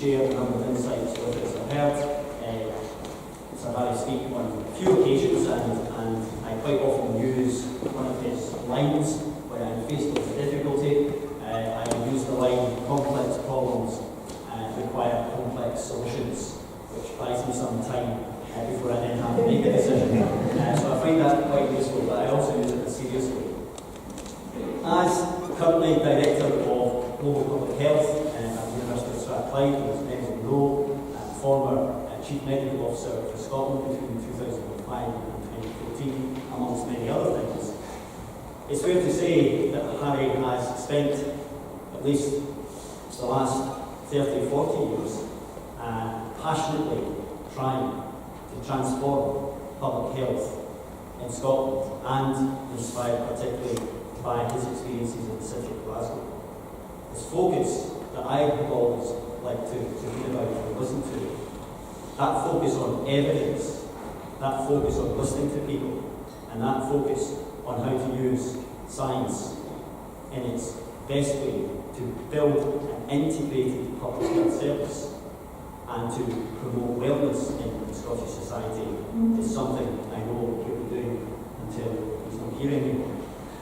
share a number of insights with us. I've heard Sir Harry speak on a few occasions, and I quite often use one of his lines when I'm faced with difficulty. I use the line, complex problems require complex solutions, which buys me some time before I then have to make a decision. So I find that quite useful, but I also use it seriously. As currently Director of Global Public Health at the University of Strathclyde, as many of you know, former Chief Medical Officer for Scotland between 2005 and 2014, amongst many other things, it's fair to say that Harry has spent at least the last 30, 40 years passionately trying to transform public health in Scotland, and inspired particularly by his experiences in the city of Glasgow. His focus that I have always liked to read about and listen to, that focus on evidence, that focus on listening to people, and that focus on how to use science in its best way to build an integrated public health service and to promote wellness in Scottish society is something I know he'll be doing until he's not here anymore,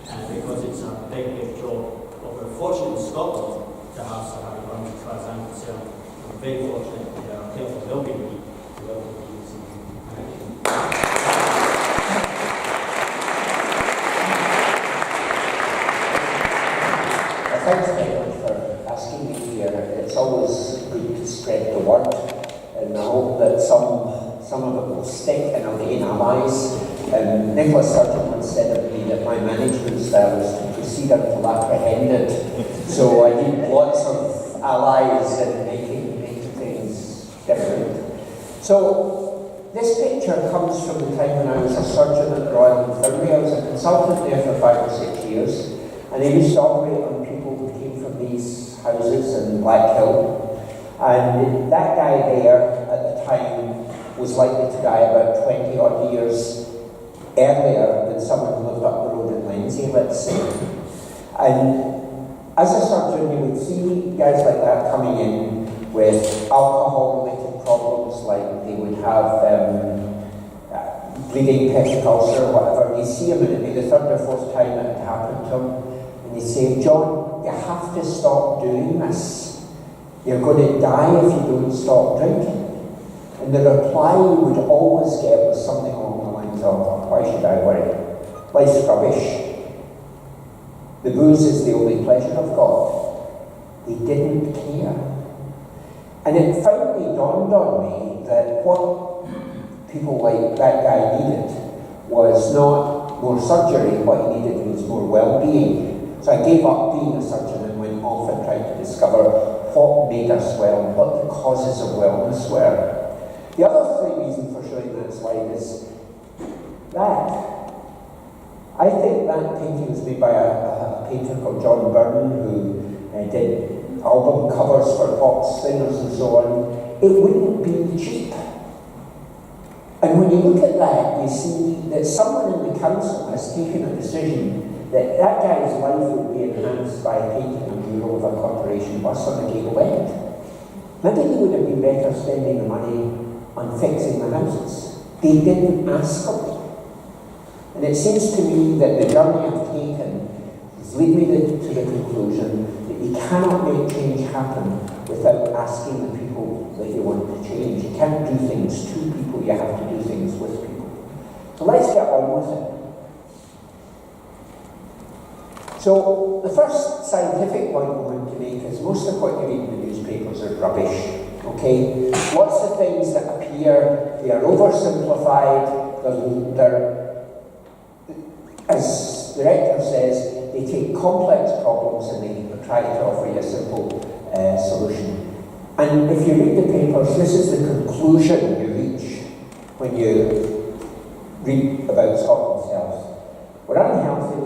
because it's a big, big job. But we're fortunate in Scotland to have Sir Harry Burns, as far as I'm concerned. We're very fortunate in our Health and Wellbeing Week to welcome you this evening. Thank you. Thanks very much for asking me here. It's always good to spread the word, and I hope that some of it will stick and I'll gain allies. Nicholas Sturgeon once said of me that my management style is to proceed until apprehended. So I need lots of allies in making things different. So this picture comes from the time when I was a surgeon at the Royal Infirmary. I was a consultant there for 5 or 6 years, and I used to operate on people who came from these houses in Black Hill. And that guy there at the time was likely to die about 20 odd years earlier than someone who lived up the road in Lindsay, let's say. And as a surgeon, you would see guys like that coming in with alcohol-related problems, like they would have bleeding peptic ulcer or whatever. You see them, and it'd be the 3rd or 4th time it had happened to them, and they say, "John, you have to stop doing this. You're going to die if you don't stop drinking." And the reply you would always get was something along the lines of, "Why should I worry? Life's rubbish. The booze is the only pleasure of God." They didn't care. And it finally dawned on me that what people like that guy needed was not more surgery, what he needed was more well-being. So I gave up being a surgeon and went off and tried to discover what made us well, what the causes of wellness were. The other reason for showing that slide is that. I think that painting was made by a painter called John Byrne, who did album covers for pop singers and so on. It wouldn't be cheap. And when you look at that, you see that someone in the council has taken a decision that that guy's life would be enhanced by painting a mural of a corporation bus on the gable end. Maybe they would have been better spending the money on fixing the houses. They didn't ask them. And it seems to me that the journey I've taken has led me to the conclusion that you cannot make change happen without asking the people that you want to change. You can't do things to people, you have to do things with people. So let's get on with it. So the first scientific point we want to make is most of what you read in the newspapers are rubbish. Okay? Lots of things that appear, they are oversimplified, they're as the rector says, they take complex problems and they try to offer you a simple solution. And if you read the papers, this is the conclusion you reach when you read about Scotland's health. We're unhealthy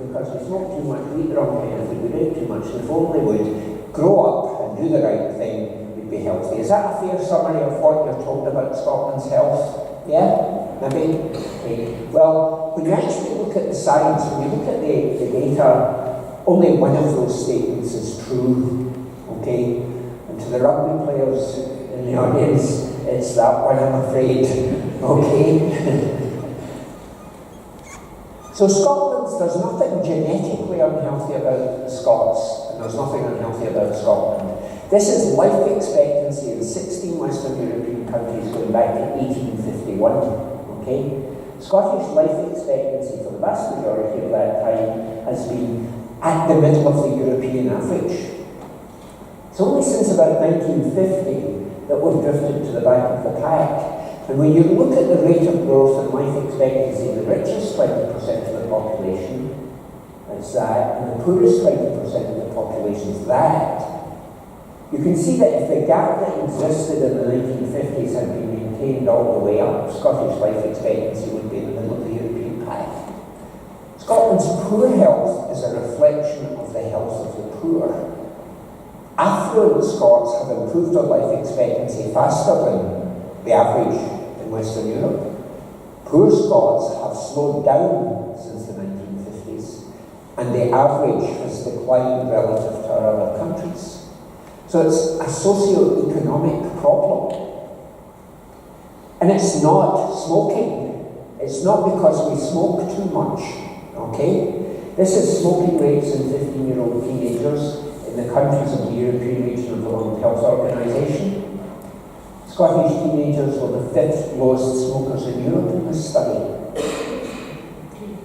because we smoke too much, we eat the wrong kind of food, we drink too much, and if only we'd grow up and do the right thing, we'd be healthy. Is that a fair summary of what you're told about Scotland's health? Yeah? Maybe? Okay. Well, when you actually look at the science, when you look at the data, only one of those statements is true. Okay? And to the rugby players in the audience, it's that one, I'm afraid. Okay? So Scotland, there's nothing genetically unhealthy about the Scots, and there's nothing unhealthy about Scotland. This is life expectancy in 16 Western European countries going back to 1851. Okay? Scottish life expectancy for the vast majority of that time has been at the middle of the European average. It's only since about 1950 that we've drifted to the back of the pack. And when you look at the rate of growth in life expectancy, the richest 20% of the population, it's that, and the poorest 20% of the population is that. You can see that if the gap that existed in the 1950s had been maintained all the way up, Scottish life expectancy would be in the middle of the European pack. Scotland's poor health is a reflection of the health of the poor. Affluent Scots have improved their life expectancy faster than the average in Western Europe. Poor Scots have slowed down since the 1950s, and the average has declined relative to our other countries. So it's a socio-economic problem. And it's not smoking. It's not because we smoke too much. Okay? This is smoking rates in 15-year-old teenagers in the countries of the European region of the World Health Organization. Scottish teenagers were the 5th lowest smokers in Europe in this study.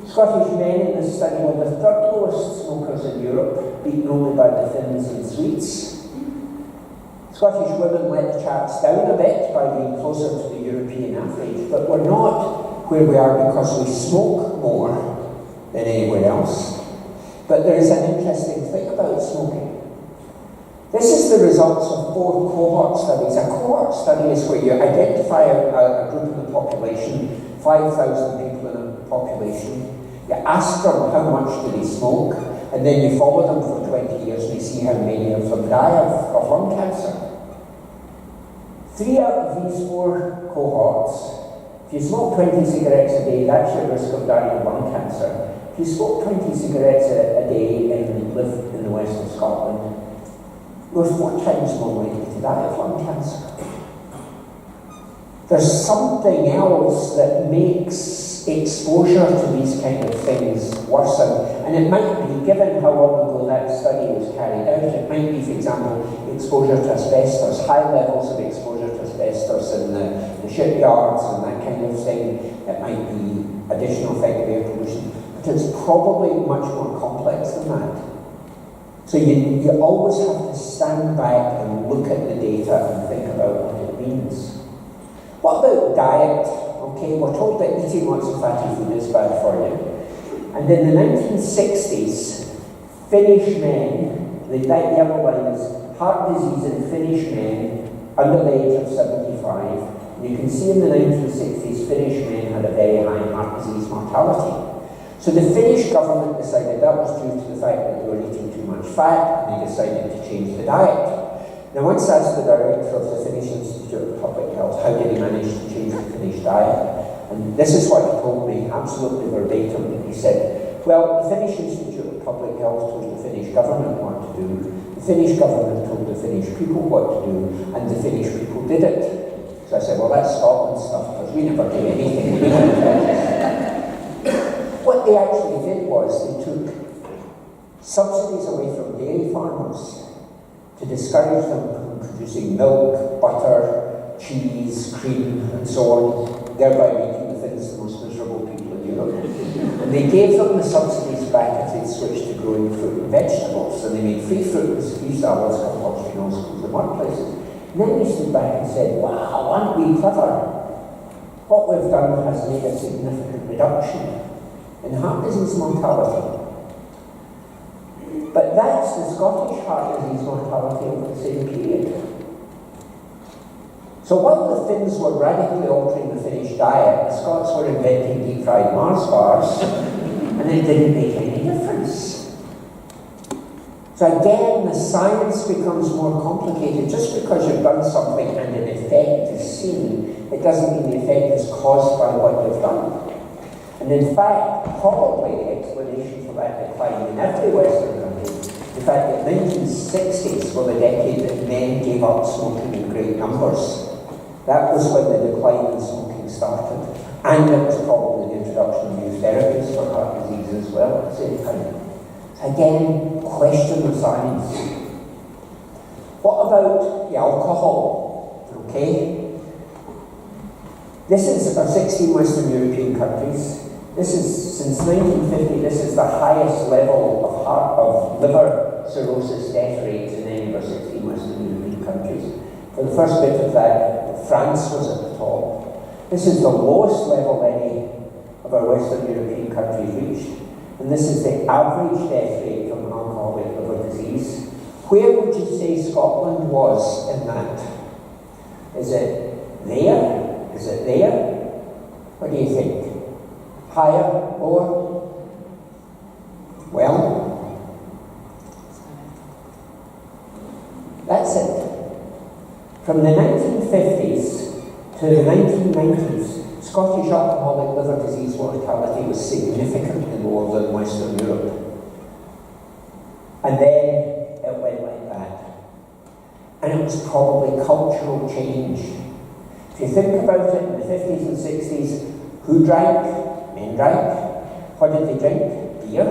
Scottish men in this study were the 3rd lowest smokers in Europe, beaten only by the Finns and Swedes. Scottish women let the chaps down a bit by being closer to the European average, but we're not where we are because we smoke more than anywhere else. But there is an interesting thing about smoking. This is the results of 4 cohort studies. A cohort study is where you identify a group in the population, 5,000 people in a population, you ask them how much do they smoke, and then you follow them for 20 years and you see how many of them die of lung cancer. 3 out of these 4 cohorts, if you smoke 20 cigarettes a day, that's your risk of dying of lung cancer. If you smoke 20 cigarettes a day and live in the west of Scotland, you're 4 times more likely to die of lung cancer. There's something else that makes exposure to these kind of things worsen, and it might be, given how long ago that study was carried out, it might be, for example, exposure to asbestos, high levels of exposure to asbestos in the shipyards and that kind of thing. It might be additional effect of air pollution, but it's probably much more complex than that. So you always have to stand back and look at the data and think about what it means. What about diet? Okay, we're told that eating lots of fatty food is bad for you. And in the 1960s, Finnish men, the yellow line is heart disease in Finnish men under the age of 75. And you can see in the 1960s, Finnish men had a very high heart disease mortality. So the Finnish government decided that was due to the fact that they were eating too much fat, and they decided to change the diet. Now, once asked the director of the Finnish Institute of Public Health, how did he manage to change the Finnish diet? And this is what he told me, absolutely verbatim. He said, well, the Finnish Institute of Public Health told the Finnish government what to do, the Finnish government told the Finnish people what to do, and the Finnish people did it. So I said, well, that's Scotland stuff, because we never do anything. What they actually did was they took subsidies away from dairy farmers to discourage them from producing milk, butter, cheese, cream, and so on, thereby making the Finns the most miserable people in Europe. And they gave them the subsidies back if they switched to growing fruit and vegetables, and they made free fruit and free salads compulsory in all schools and workplaces. And then they stood back and said, wow, aren't we clever? What we've done has made a significant reduction in heart disease mortality. But that's the Scottish heart disease mortality over the same period. So while the Finns were radically altering the Finnish diet, the Scots were inventing deep-fried Mars bars, and it didn't make any difference. So again, the science becomes more complicated. Just because you've done something and an effect is seen, it doesn't mean the effect is caused by what you've done. And in fact, probably the explanation for that decline in every Western country In fact, the 1960s were the decade that men gave up smoking in great numbers. That was when the decline in smoking started. And it was probably the introduction of new therapies for heart disease as well at the same time. Again, question of science. What about the alcohol? Okay. This is our 16 Western European countries. This is, since 1950, this is the highest level of liver cirrhosis death rates in any of our 16 Western European countries. For the first bit of that, France was at the top. This is the lowest level any of our Western European countries reached. And this is the average death rate from alcoholic liver disease. Where would you say Scotland was in that? Is it there? Is it there? What do you think? Higher? Lower? Well, that's it. From the 1950s to the 1990s, Scottish alcoholic liver disease mortality was significantly lower than Western Europe. And then it went like that. And it was probably cultural change. If you think about it, in the 50s and 60s, who drank? Men drank. What did they drink? Beer.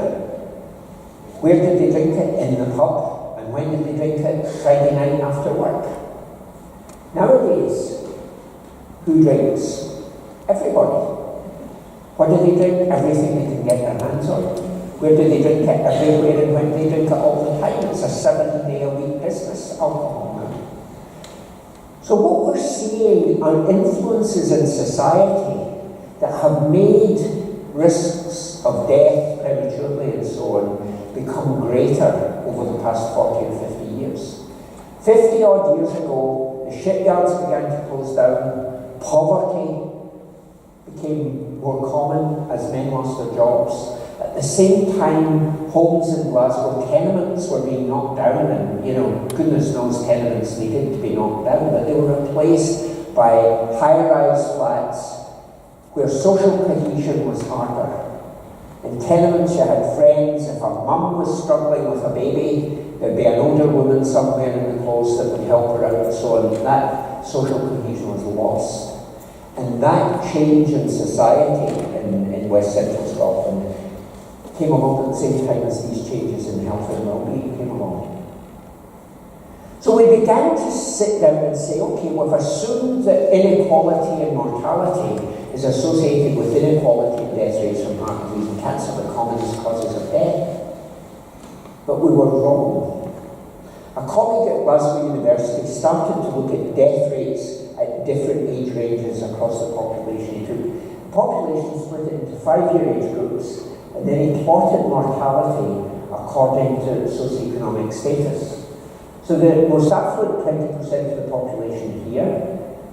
Where did they drink it? In the pub. And when did they drink it? Friday night after work. Nowadays, who drinks? Everybody. What do they drink? Everything they can get their hands on. Where do they drink it? Everywhere, and when they drink it all the time. It's a 7-day-a-week business, alcohol now. So what we're seeing are influences in society that have made risks of death prematurely and so on become greater over the past 40 or 50 years. 50 odd years ago, the shipyards began to close down, poverty became more common as men lost their jobs. At the same time, homes in Glasgow, tenements were being knocked down, and goodness knows tenements needed to be knocked down, but they were replaced by high-rise flats where social cohesion was harder. In tenements you had friends. If a mum was struggling with a baby, there'd be an older woman somewhere in the close that would help her out and so on. That social cohesion was lost. And that change in society in West Central Scotland came along at the same time as these changes in health and well-being came along. So we began to sit down and say, okay, we've assumed that inequality and mortality is associated with inequality in death rates from heart disease and cancer, the commonest causes of death. But we were wrong. A colleague at Glasgow University started to look at death rates at different age ranges across the population. He took the population, split it into 5-year age groups, and then he plotted mortality according to socioeconomic status. So the most affluent 20% of the population here,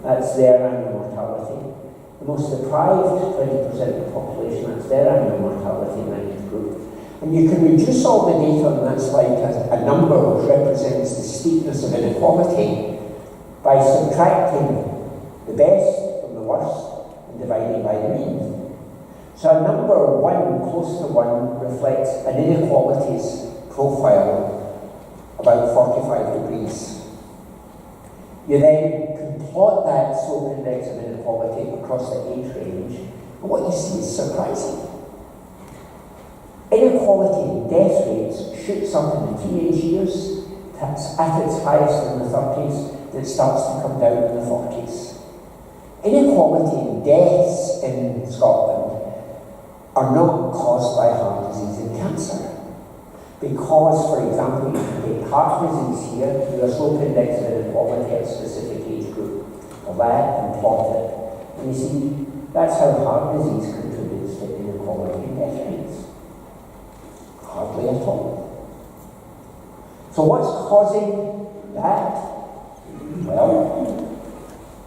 that's their annual mortality. The most deprived 20% of the population, that's their annual mortality in that age group. And you can reduce all the data on that slide to a number which represents the steepness of inequality by subtracting the best from the worst and dividing by the mean. So a number 1, close to 1, reflects an inequalities profile about 45 degrees. You then can plot that slope index of inequality across the age range, and what you see is surprising. Inequality in death rates shoots up in the teenage years, that's at its highest in the 30s, then it starts to come down in the 40s. Inequality in deaths in Scotland are not caused by heart disease and cancer. Because, for example, you can take heart disease here, do a slope index of inequality at a specific age group of that and plot it. And you see, that's how heart disease contributes to inequality in death rates. Hardly at all. So what's causing that? Well,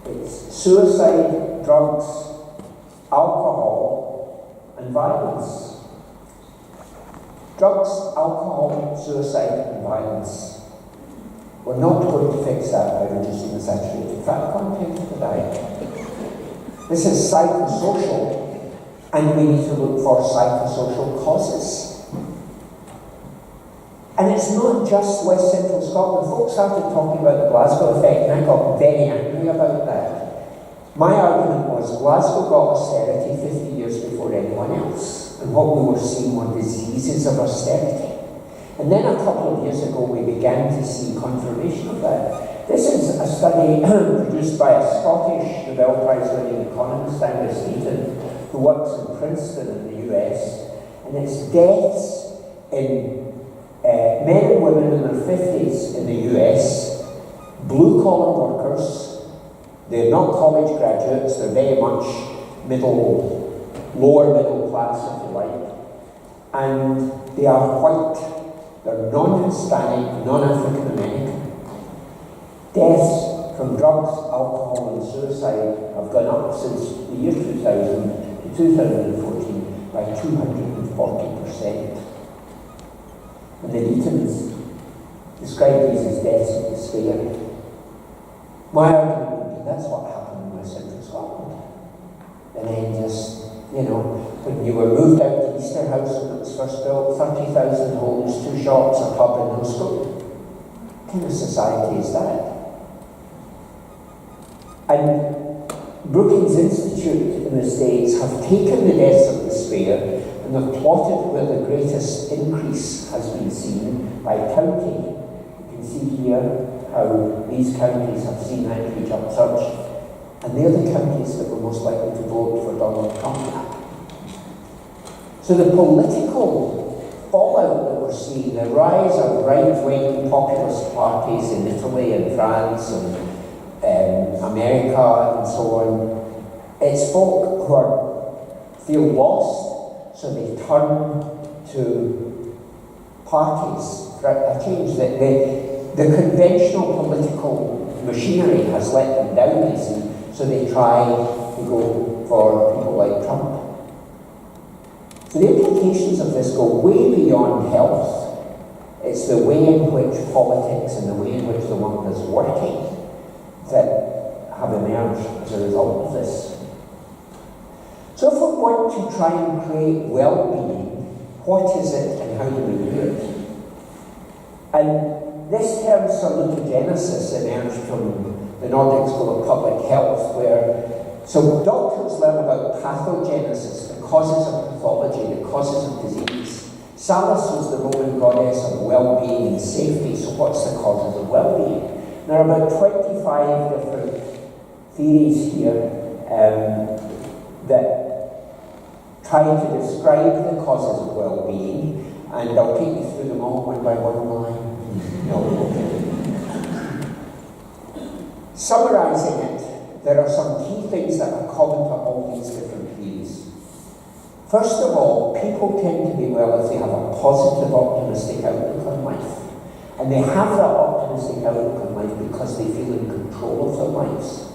it's suicide, drugs, alcohol, and violence. Drugs, alcohol, suicide, and violence. We're not going to fix that by reducing the saturated fat content of the diet. This is psychosocial, and we need to look for psychosocial causes. And it's not just West Central Scotland. Folks started talking about the Glasgow effect, and I got very angry about that. My argument was Glasgow got austerity 50 years before anyone else, and what we were seeing were diseases of austerity. And then a couple of years ago, we began to see confirmation of that. This is a study produced by a Scottish Nobel Prize-winning economist, Angus Deaton, who works in Princeton in the US, and it's deaths in men and women in their 50s in the US, blue-collar workers. They're not college graduates, they're very much lower middle class, if you like, and they are white. They're non-Hispanic, non-African American. Deaths from drugs, alcohol and suicide have gone up since the year 2000 to 2014 by 240%. And the Deatons describe these as deaths of despair. My argument would be that's what happened in West Central Scotland. And then just, when you were moved out to Easter House when it was first built, 30,000 homes, 2 shops, a pub and no school. What kind of society is that? And Brookings Institute in the States have taken the deaths of despair and they've plotted where the greatest increase has been seen by county. You can see here how these counties have seen that huge upsurge, and they're the counties that were most likely to vote for Donald Trump. So the political fallout that we're seeing, the rise of right-wing populist parties in Italy and France and America and so on, it's folk who feel lost, so they turn to parties for a change. The conventional political machinery has let them down, you see, so they try to go for people like Trump. So the implications of this go way beyond health. It's the way in which politics and the way in which the world is working that have emerged as a result of this. So if we want to try and create well-being, what is it and how do we do it? And this term salutogenesis emerged from the Nordic School of Public Health, so doctors learn about pathogenesis, the causes of pathology, the causes of disease. Salus was the Roman goddess of well-being and safety, so what's the causes of well-being? There are about 25 different theories here that try to describe the causes of well-being, and I'll take you through them all one by one. Summarising it, there are some key things that are common to all these different theories. First of all, people tend to be well if they have a positive, optimistic outlook on life. And they have that optimistic outlook on life because they feel in control of their lives.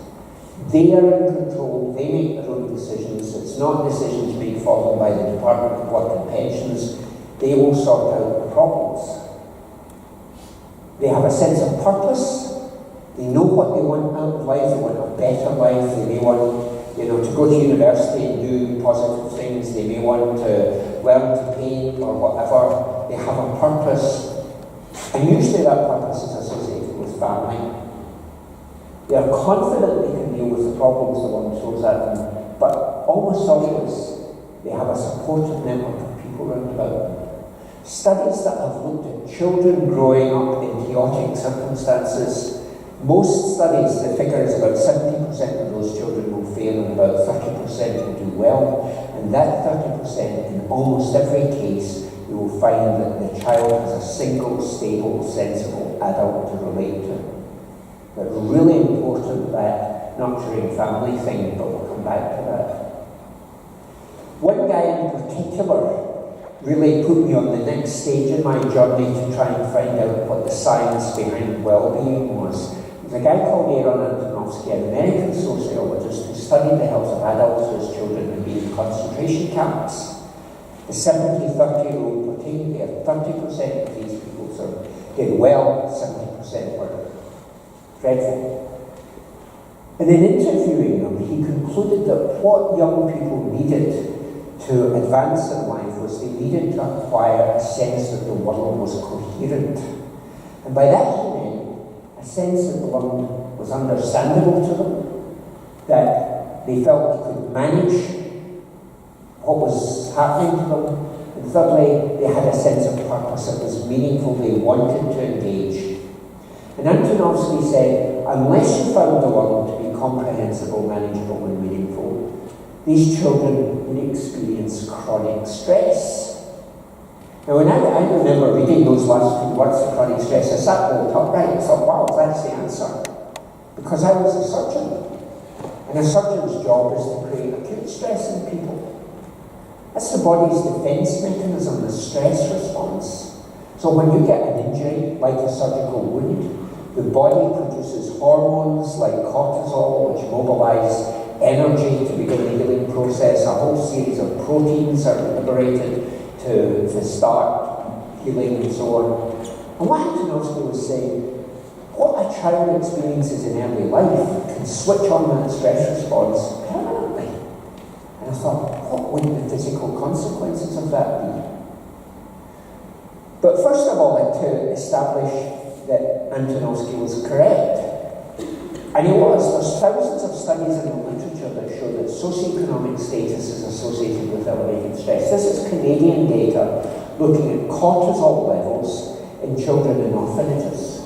They are in control, they make their own decisions. It's not decisions made for them by the Department of Work and Pensions. They will sort out the problems. They have a sense of purpose. They know what they want out of life. They want a better life. They may want, to go to university and do positive things. They may want to learn to paint or whatever. They have a purpose. And usually that purpose is associated with family. They are confident they can deal with the problems the one throws at them, but almost always they have a supportive network of people around about them. Studies that have looked at children growing up in chaotic circumstances, most studies, the figure is about 70% of those children will fail and about 30% will do well. And that 30%, in almost every case, you will find that the child has a single, stable, sensible adult to relate to. But really important, that nurturing family thing, but we'll come back to that. One guy in particular really put me on the next stage in my journey to try and find out what the science behind well-being was. There's a guy called Aaron Antonovsky, an American sociologist who studied the health of adults whose children had been in concentration camps. The 70-30 rule pertained there. 30% of these people did well, 70% were dreadful. And in interviewing them, he concluded that what young people needed to advance in life was they needed to acquire a sense that the world was coherent. And by that he meant a sense that the world was understandable to them, that they felt they could manage what was happening to them, and thirdly, they had a sense of purpose that was meaningful, they wanted to engage. And Antonovsky said, unless you found the world to be comprehensible, manageable and meaningful, these children would experience chronic stress. Now when I remember reading those last few words of chronic stress, I sat bolt upright and thought, wow, that's the answer. Because I was a surgeon. And a surgeon's job is to create acute stress in people. That's the body's defense mechanism, the stress response. So when you get an injury, like a surgical wound, the body produces hormones like cortisol, which mobilize energy to begin the healing process. A whole series of proteins are liberated to start healing and so on. And what Antonovsky was saying, what a child experiences in early life can switch on that stress response permanently. And I thought, what would the physical consequences of that be? But first of all, to establish that Antonovsky was correct. And he was. There's thousands of studies in the literature that show that socioeconomic status is associated with elevated stress. This is Canadian data looking at cortisol levels in children in orphanages.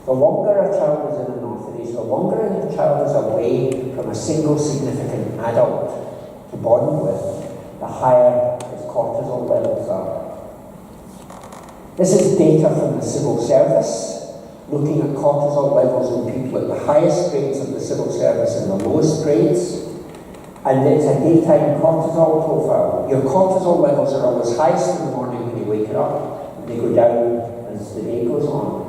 The longer a child is in an orphanage, the longer a child is away from a single significant adult to bond with, the higher his cortisol levels are. This is data from the civil service, looking at cortisol levels in people at the highest grades of the civil service and the lowest grades. And it's a daytime cortisol profile. Your cortisol levels are always highest in the morning when you wake up, and they go down as the day goes on.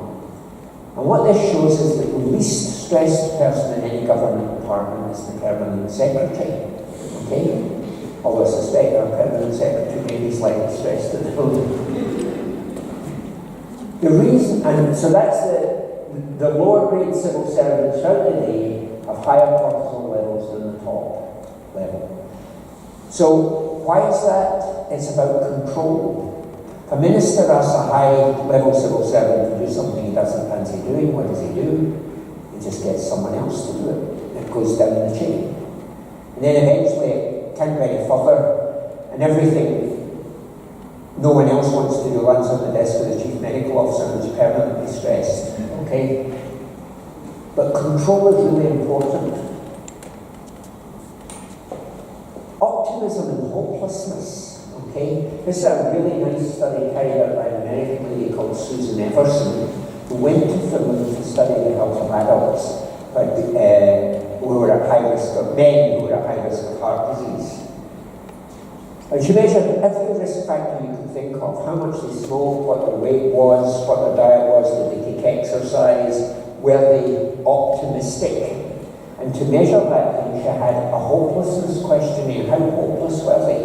And what this shows is that the least stressed person in any government department is the permanent secretary. Okay? Although I suspect our permanent secretary may be slightly stressed at the moment. The reason, and so that's the lower grade civil servants throughout the day have higher cortisol levels than the top level. So why is that? It's about control. If a minister asks a high-level civil servant to do something he doesn't fancy doing, what does he do? He just gets someone else to do it. It goes down the chain. And then eventually it can't go any further, and everything no one else wants to do lands on the desk of the chief medical officer who's permanently stressed. Okay? But control is really important. Optimism and hopelessness. Okay? This is a really nice study carried out by an American lady called Susan Everson, who went to Finland to study the health of adults who were at high risk of men who were at high risk of heart disease. And she measured every risk factor you can think of, how much they smoked, what their weight was, what their diet was, did they take exercise, were they optimistic? And to measure that, she had a hopelessness questionnaire. How hopeless were they?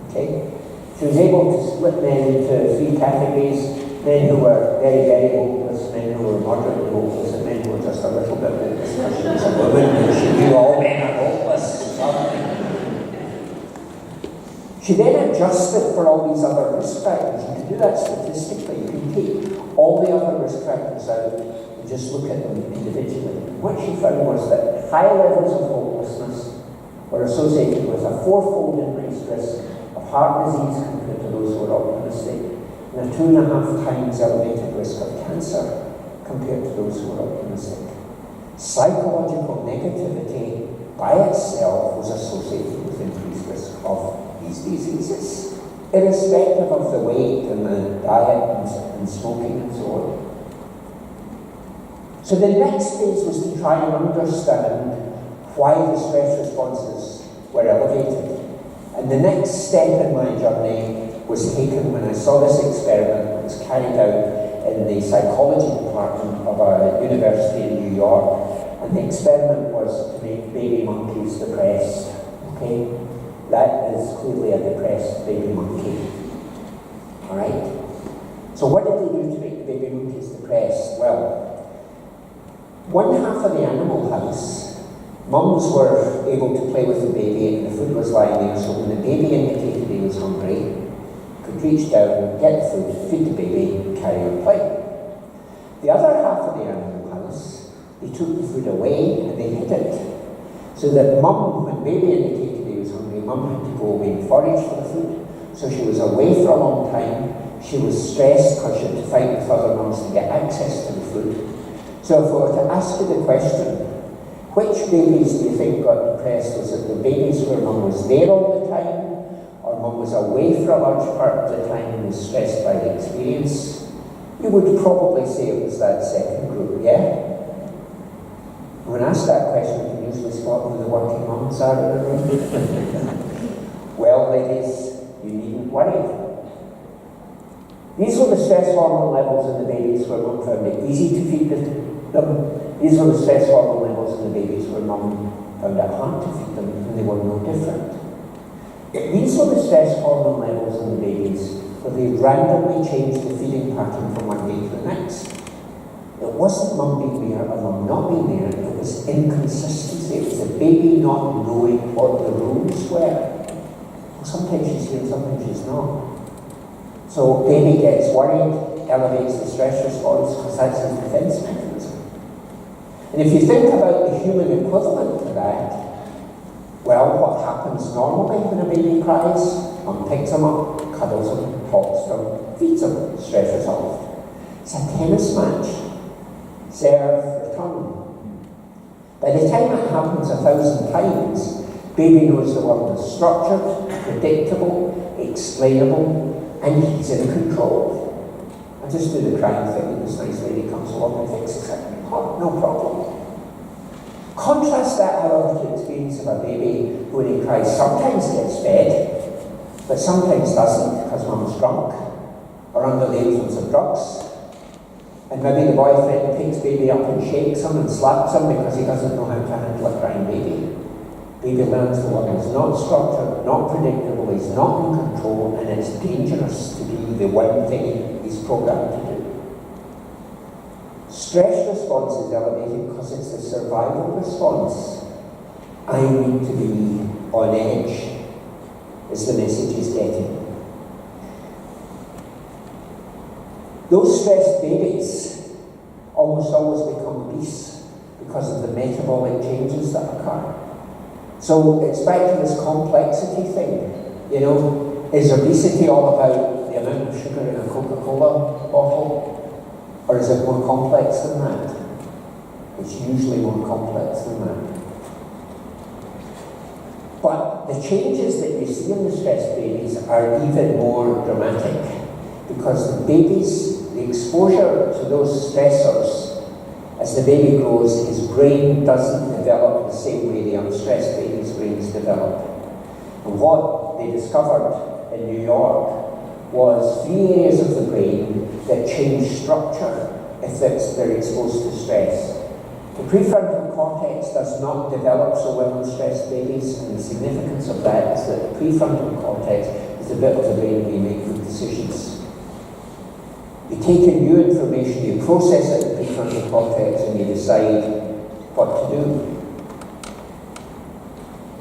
Okay? She was able to split men into three categories: men who were very, very hopeless, men who were moderately hopeless, and men who were just a little bit hopeless. She was a woman and she knew all men are hopeless. She then adjusted for all these other risk factors. You can do that statistically. You can take all the other risk factors out and just look at them individually. What she found was that high levels of hopelessness were associated with a fourfold increased risk of heart disease compared to those who were optimistic, and a 2.5 times elevated risk of cancer compared to those who were optimistic. Psychological negativity by itself was associated with increased risk of these diseases, irrespective of the weight and the diet and smoking and so on. So the next phase was to try and understand why the stress responses were elevated. And the next step in my journey was taken when I saw this experiment that was carried out in the psychology department of a university in New York. And the experiment was to make baby monkeys depressed. Okay? That is clearly a depressed baby monkey. Alright? So what did they do to make the baby monkeys depressed? Well, one half of the animal house Mums were able to play with the baby and the food was lying there, so when the baby indicated he was hungry, could reach down, get the food, feed the baby, and carry on playing. The other half of the animal house, they took the food away and they hid it. So that mum, when baby indicated he was hungry, mum had to go away and forage for the food. So she was away for a long time. She was stressed because she had to fight with other mums to get access to the food. So if I were to ask you the question, which babies do you think got depressed? Was it the babies where mum was there all the time, or mum was away for a large part of the time and was stressed by the experience? You would probably say it was that second group, yeah? When asked that question, you can usually spot who the working mums are in the room. Well, ladies, you needn't worry. These were the stress hormone levels in the babies where mum found it easy to feed them. These were the stress hormone levels in the babies where mum found it hard to feed them, and they were no different. These were the stress hormone levels in the babies where they randomly changed the feeding pattern from one day to the next. It wasn't mum being there or mum not being there, it was inconsistency. It was the baby not knowing what the rules were. Well, sometimes she's here and sometimes she's not. So baby gets worried, elevates the stress response because that's his defense mechanism. And if you think about the human equivalent to that, well, what happens normally when a baby cries? Mum picks him up, cuddles him, talks to him, feeds him, stress resolved. It's a tennis match. Serve, return. By the time it happens 1,000 times, baby knows the world is structured, predictable, explainable, and he's in control. I just do the crying thing and this nice lady comes along and fixes it. Oh, no problem. Contrast that, however, to the experience of a baby who, when he cries, sometimes gets fed, but sometimes doesn't because mum's drunk or under the influence of drugs. And maybe the boyfriend picks baby up and shakes him and slaps him because he doesn't know how to handle a crying baby. Baby learns the world is not structured, not predictable, he's not in control, and it's dangerous to be the one thing he's programmed to do. Stress response is elevated because it's the survival response. I need to be on edge, is the message he's getting. Those stressed babies almost always become obese because of the metabolic changes that occur. So it's back to this complexity thing, you know. Is obesity all about the amount of sugar in a Coca-Cola bottle? Or is it more complex than that? It's usually more complex than that. But the changes that you see in the stressed babies are even more dramatic because the babies, the exposure to those stressors, as the baby grows, his brain doesn't develop the same way the unstressed baby's brains develop. And what they discovered in New York was 3 areas of the brain that change structure if they're exposed to stress. The prefrontal cortex does not develop so well in stressed babies, and the significance of that is that the prefrontal cortex is the bit of the brain where you make good decisions. You take in new information, you process it in the prefrontal cortex, and you decide what to do.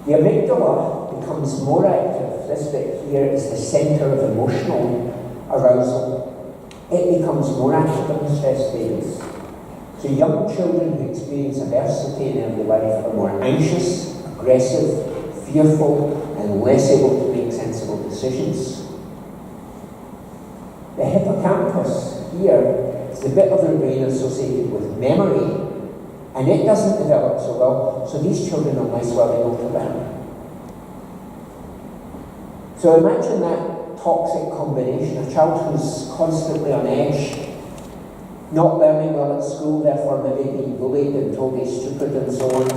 The amygdala becomes more active. This bit here is the centre of emotional arousal. It becomes more active in stressed babies. So young children who experience adversity in early life are more anxious, aggressive, fearful, and less able to make sensible decisions. The hippocampus here is the bit of the brain associated with memory, and it doesn't develop so well, so these children are less well able to learn. So imagine that toxic combination, a child who's constantly on edge, not learning well at school, therefore maybe being bullied and told he's stupid and so on,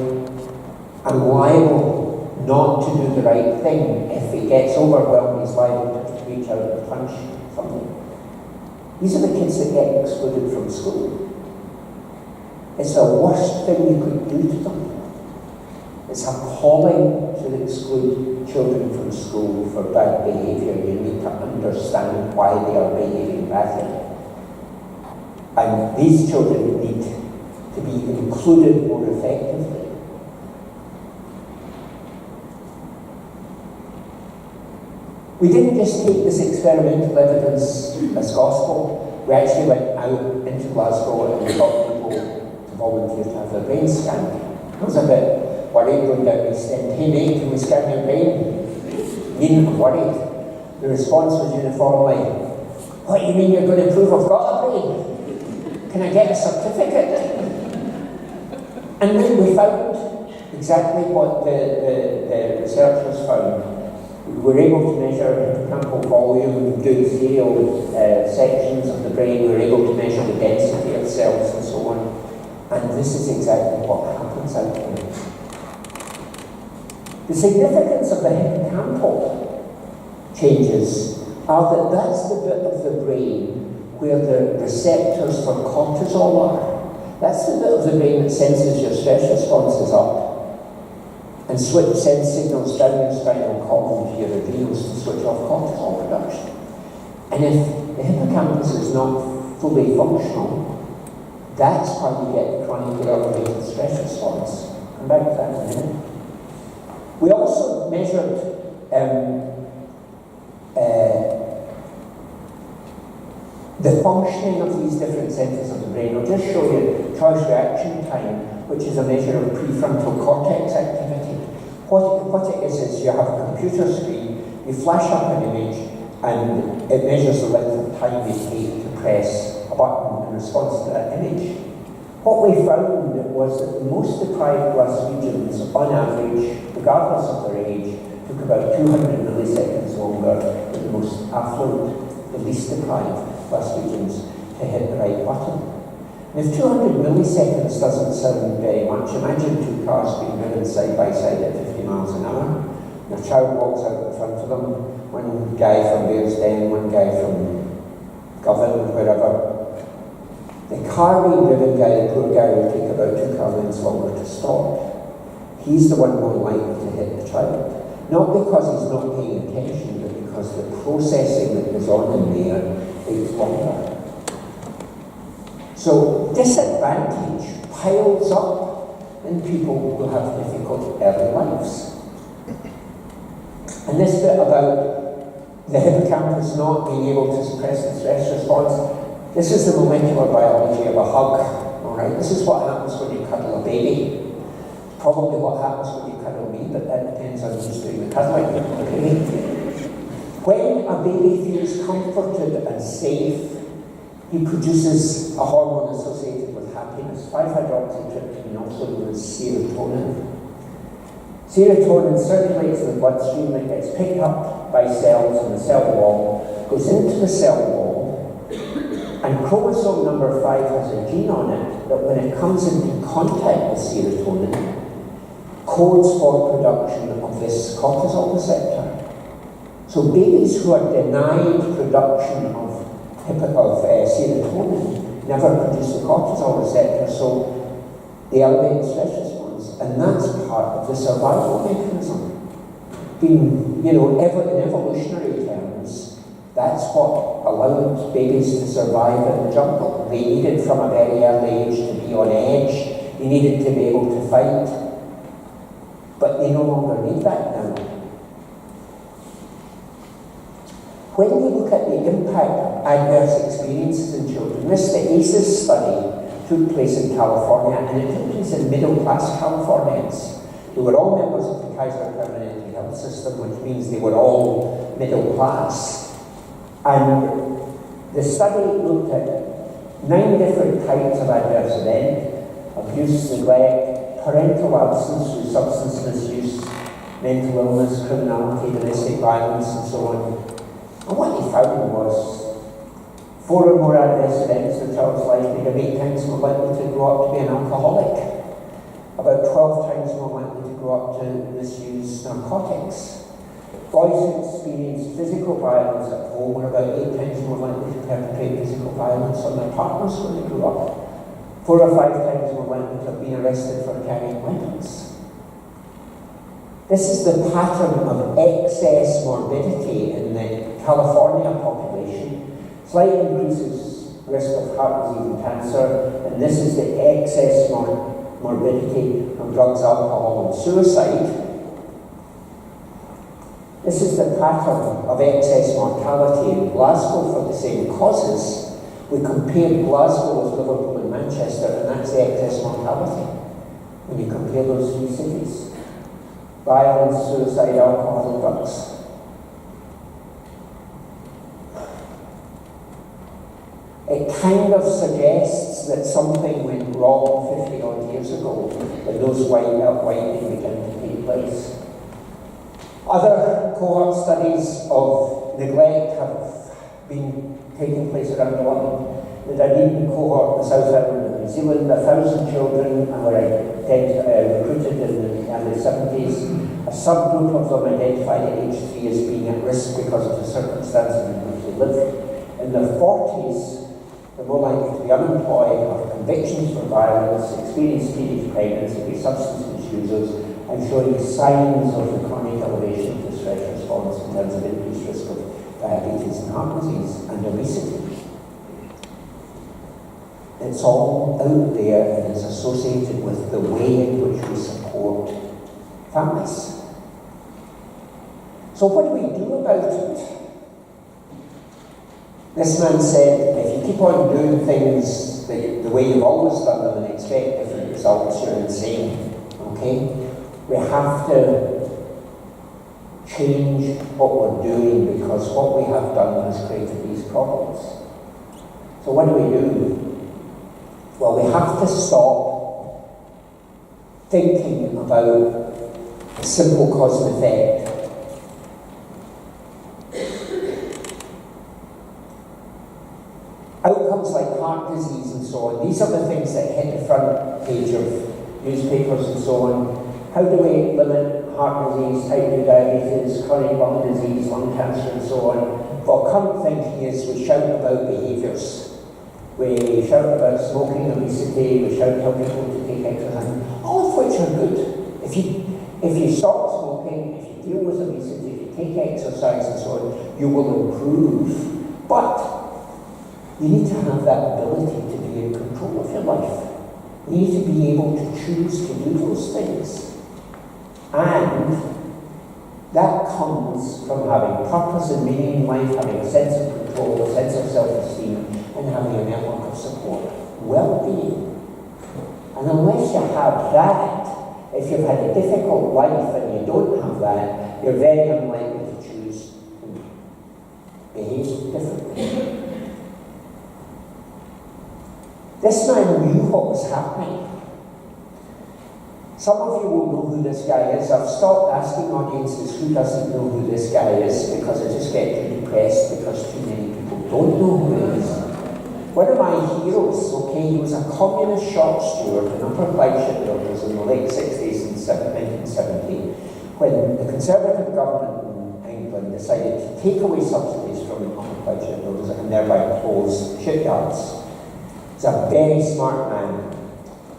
and liable not to do the right thing. If he gets overwhelmed, he's liable to reach out and punch something. These are the kids that get excluded from school. It's the worst thing you could do to them. It's appalling to exclude children from school for bad behaviour. You need to understand why they are behaving badly. And these children need to be included more effectively. We didn't just take this experimental evidence as gospel, we actually went out into Glasgow and got people to volunteer to have their brains scanned. I was a bit worried going down East End. Hey mate, can we scan your brain? Needn't worried. The response was uniformly, what do you mean you're going to prove I've got a brain? Can I get a certificate? And then we found exactly what the researchers found. We were able to measure hippocampal volume, do serial sections of the brain, we were able to measure the density of cells and so on. And this is exactly what happens out there. The significance of the hippocampal changes are that that's the bit of the brain where the receptors for cortisol are. That's the bit of the brain that senses your stress responses up and sends signals down your spinal column to your adrenals to switch off cortisol production. And if the hippocampus is not fully functional, that's why you get the chronically elevated stress response. Come back to that in a minute. We also measured the functioning of these different centres of the brain. I'll just show you choice reaction time, which is a measure of prefrontal cortex activity. What it is you have a computer screen, you flash up an image, and it measures the length of time you take to press a button in response to that image. What we found was that the most deprived Glaswegians, on average, regardless of their age, took about 200 milliseconds longer than the most affluent, the least deprived Glaswegians to hit the right button. And if 200 milliseconds doesn't sound very much, imagine two cars being driven side by side at 50 miles an hour. And a child walks out in front of them, one guy from Bearsden, one guy from Govan, wherever. The car being driven guy, the poor guy, will take about 2 car lengths longer to stop. He's the one more likely to hit the child. Not because he's not paying attention, but because the processing that goes on in there takes longer. So disadvantage piles up in people who have difficult early lives. And this bit about the hippocampus not being able to suppress the stress response, this is the molecular biology of a hug. Alright, this is what happens when you cuddle a baby. Probably what happens when you cuddle me, but that depends on who's doing the cuddling. Okay? When a baby feels comforted and safe, he produces a hormone associated with happiness, 5-hydroxytryptamine, also known as serotonin. Serotonin circulates in the bloodstream, it gets picked up by cells in the cell wall, goes into the cell wall, and chromosome number 5 has a gene on it that when it comes into contact with serotonin, codes for production of this cortisol receptor. So babies who are denied production of serotonin never produce the cortisol receptor, so they elevate the stress response. And that's part of the survival mechanism. In evolutionary terms, that's what allowed babies to survive in the jungle. They needed from a very early age to be on edge, they needed to be able to fight, but they no longer need that now. When we look at the impact of adverse experiences in children, the ACEs study took place in California, and it took place in middle-class Californians. They were all members of the Kaiser Permanente health system, which means they were all middle class. And the study looked at 9 different types of adverse event: abuse, neglect, parental absence through substance misuse, mental illness, criminality, domestic violence, and so on. And what they found was 4 or more adverse events in a child's life made them 8 times more likely to grow up to be an alcoholic, about 12 times more likely to grow up to misuse narcotics. Boys who experience physical violence at home were about 8 times more likely to perpetrate physical violence on their partners when they grew up, 4 or 5 times more likely to have been arrested for carrying weapons. This is the pattern of excess morbidity in the California population. Slight increases risk of heart disease and cancer, and this is the excess morbidity from drugs, alcohol, and suicide. This is the pattern of excess mortality in Glasgow for the same causes, we compared Glasgow with Liverpool and Manchester, and that's the excess mortality when you compare those three cities. Violence, suicide, alcohol and drugs. It kind of suggests that something went wrong 50 odd years ago when those whitening began to take place. Other cohort studies of neglect have been taking place around London. The Dunedin cohort in the South Island of New Zealand, 1,000 children were recruited in the early 70s. A subgroup of them identified at age 3 as being at risk because of the circumstances in which they live. In their 40s, they're more likely to be unemployed, have convictions for violence, experience teenage pregnancy, be substance misusers, and showing signs of the chronic elevation of the stress response in terms of increased risk of diabetes and heart disease and obesity. It's all out there and it's associated with the way in which we support families. So what do we do about it? This man said, if you keep on doing things the way you've always done them and expect different results, you're insane. Okay? We have to change what we're doing because what we have done has created these problems. So what do? Well, we have to stop thinking about simple cause and effect. Outcomes like heart disease and so on, these are the things that hit the front page of newspapers and so on. How do we limit heart disease, type 2 diabetes, chronic lung disease, lung cancer and so on? Well, current thinking is we shout about behaviours. We shout about smoking, obesity, we shout how people to take exercise, all of which are good. If you stop smoking, if you deal with obesity, if you take exercise and so on, you will improve. But you need to have that ability to be in control of your life. You need to be able to choose to do those things. And that comes from having purpose and meaning in life, having a sense of control, a sense of self-esteem, and having a network of support. Well-being. And unless you have that, if you've had a difficult life and you don't have that, you're very unlikely to choose to behave differently. This man knew what was happening. Some of you will know who this guy is. I've stopped asking audiences who doesn't know who this guy is because I just get too depressed because too many people don't know who he is. One of my heroes, okay, he was a communist shop steward in Upper Clyde Builders in the late 60s and 1970 when the Conservative government in England decided to take away subsidies from Upper Clyde Builders and thereby close shipyards. He's a very smart man.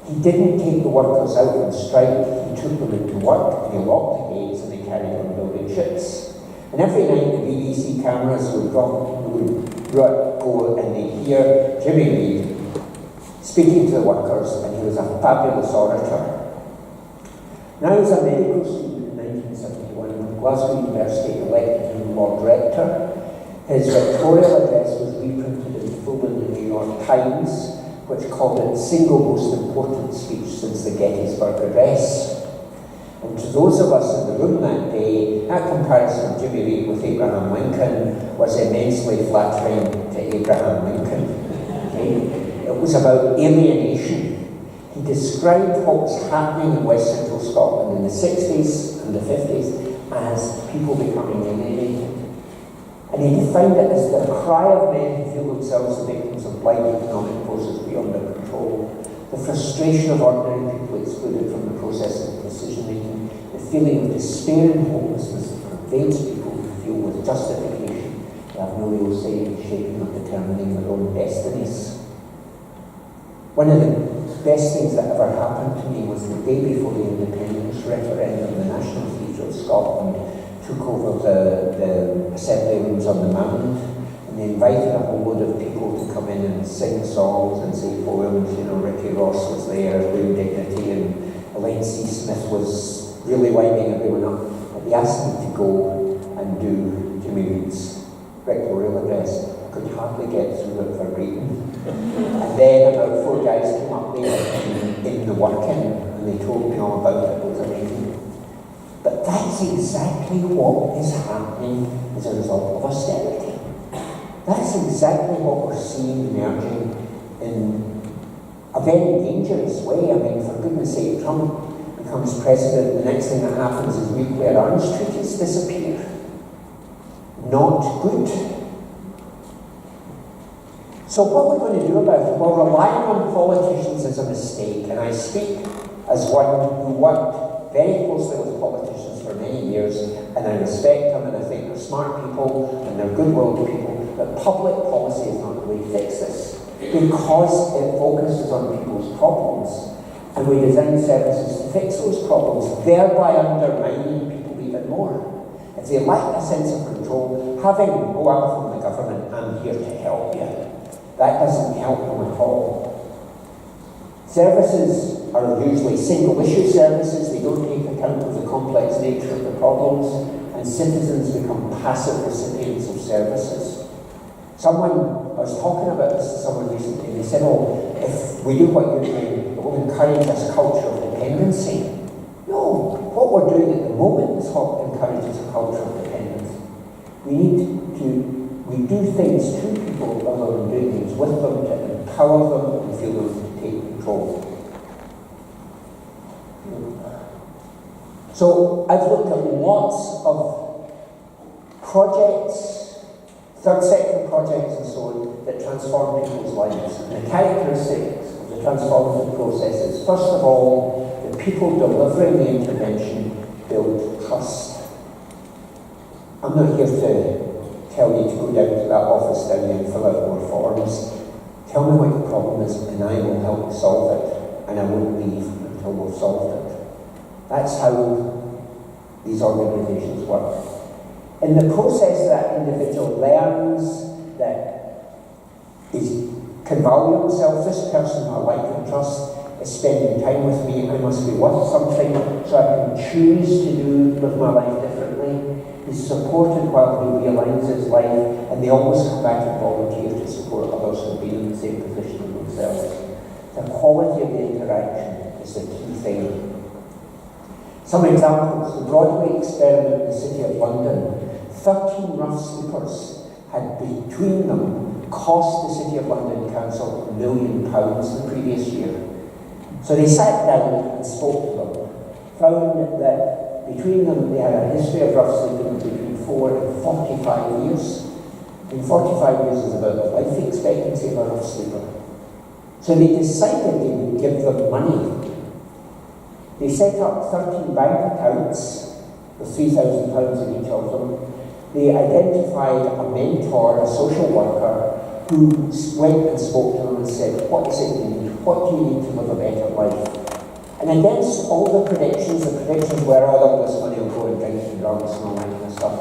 He didn't take the workers out on strike, he took them into work, and he locked the gates and they carried on building ships. And every night the BBC cameras would go and they'd hear Jimmy Reid speaking to the workers, and he was a fabulous orator. Now he was a medical student in 1971 when Glasgow University elected him Lord Rector. His Victorial address was reprinted in full in the New York Times, which called it the single most important speech since the Gettysburg Address. And to those of us in the room that day, that comparison of Jimmy Reid with Abraham Lincoln was immensely flattering to Abraham Lincoln. Okay? It was about alienation. He described what was happening in West Central Scotland in the 60s and the 50s as people becoming alienated. And he defined it as the cry of men who feel themselves the victims of blind economic forces beyond their control, the frustration of ordinary people excluded from the process of decision-making, the feeling of despair and hopelessness that pervades people who feel with justification they have no real say in shaping or determining their own destinies. One of the best things that ever happened to me was the day before the independence referendum, the National Theatre of Scotland took over the assembly rooms on the Mound, and they invited a whole load of people to come in and sing songs and say poems. You know, Ricky Ross was there, Lou Dignity, and Elaine C. Smith was really winding everyone up. But they asked me to go and do Jimmy Reed's rectorial address. I could hardly get through it for reading. And then about 4 guys came up there in the working, and they told me all about it. It was amazing. But that's exactly what is happening as a result of austerity. That's exactly what we're seeing emerging in a very dangerous way. I mean, for goodness sake, Trump becomes president, the next thing that happens is nuclear arms treaties disappear. Not good. So what we're going to do about it? Well, relying on politicians is a mistake, and I speak as one who worked very closely with politicians for many years, and I respect them, and I think they're smart people, and they're good-willed people, but public policy is not the way to fix this, because it focuses on people's problems, and we design services to fix those problems, thereby undermining people even more. If they lack a sense of control, having, oh, I'm from the government, I'm here to help you, that doesn't help them at all. Services are usually single-issue services. They don't take account of the complex nature of the problems, and citizens become passive recipients of services. I was talking about this to someone recently, and they said, oh, if we do what you're doing, it will encourage this culture of dependency. No, what we're doing at the moment is what encourages a culture of dependence. We do things to people rather than doing things with them to empower them and feel them to take control. So I've looked at lots of projects, third sector projects and so on, that transform people's lives. And the characteristics of the transformative processes, first of all, the people delivering the intervention build trust. I'm not here to tell you to go down to that office down there and fill out more forms. Tell me what your problem is and I will help you solve it, and I won't leave until we've solved it. That's how these organisations work. In the process, that individual learns that he can value himself. This person who I like and trust is spending time with me. I must be worth something, so I can choose to live my life differently. He's supported while he realigns his life, and they always come back and volunteer to support others who've been in the same position as themselves. The quality of the interaction is the key thing. Some examples: the Broadway experiment in the City of London. 13 rough sleepers had between them cost the City of London Council £1 million the previous year. So they sat down and spoke to them, found that between them they had a history of rough sleeping between 4 and 45 years. And 45 years is about the life expectancy of a rough sleeper. So they decided they would give them money. They set up 13 bank accounts with £3,000 in each of them. They identified a mentor, a social worker, who went and spoke to them and said, what is it you need? What do you need to live a better life? And against all the predictions were, all this money will go and drink and drugs and all that kind of stuff.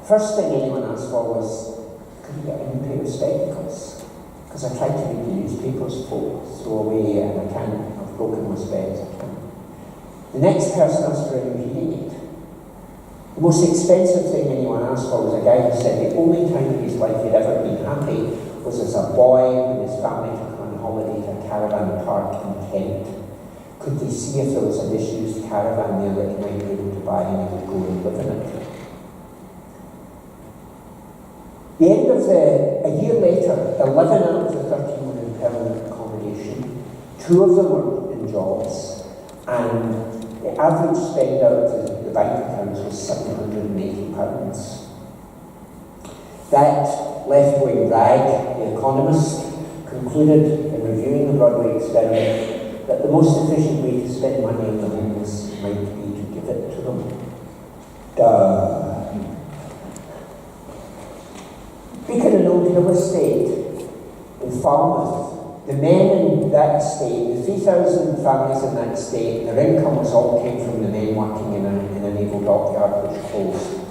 First thing anyone asked for was, could you get a new pair of spectacles? Because I tried to read the newspapers, folks throw away, and I can't, I've broken my specs, I can't. The next person asked for a new hearing aid. The most expensive thing anyone asked for was a guy who said the only time in his life he'd ever been happy was as a boy when his family took on holiday to a caravan park in Kent. Could they see if there was a disused caravan there that he might be able to buy, and he would go and live in it? A year later, 11 out of the 13 were in permanent accommodation. 2 of them were in jobs, and the average spend out of the bank accounts was £780. That left-wing rag, The Economist, concluded in reviewing the Broadway experiment that the most efficient way to spend money on the homeless might be to give it to them. Duh. Speaking of an old hill estate in Falmouth, the men in that estate, the 3,000 families in that estate, their income all came from the men working in a naval dockyard which closed.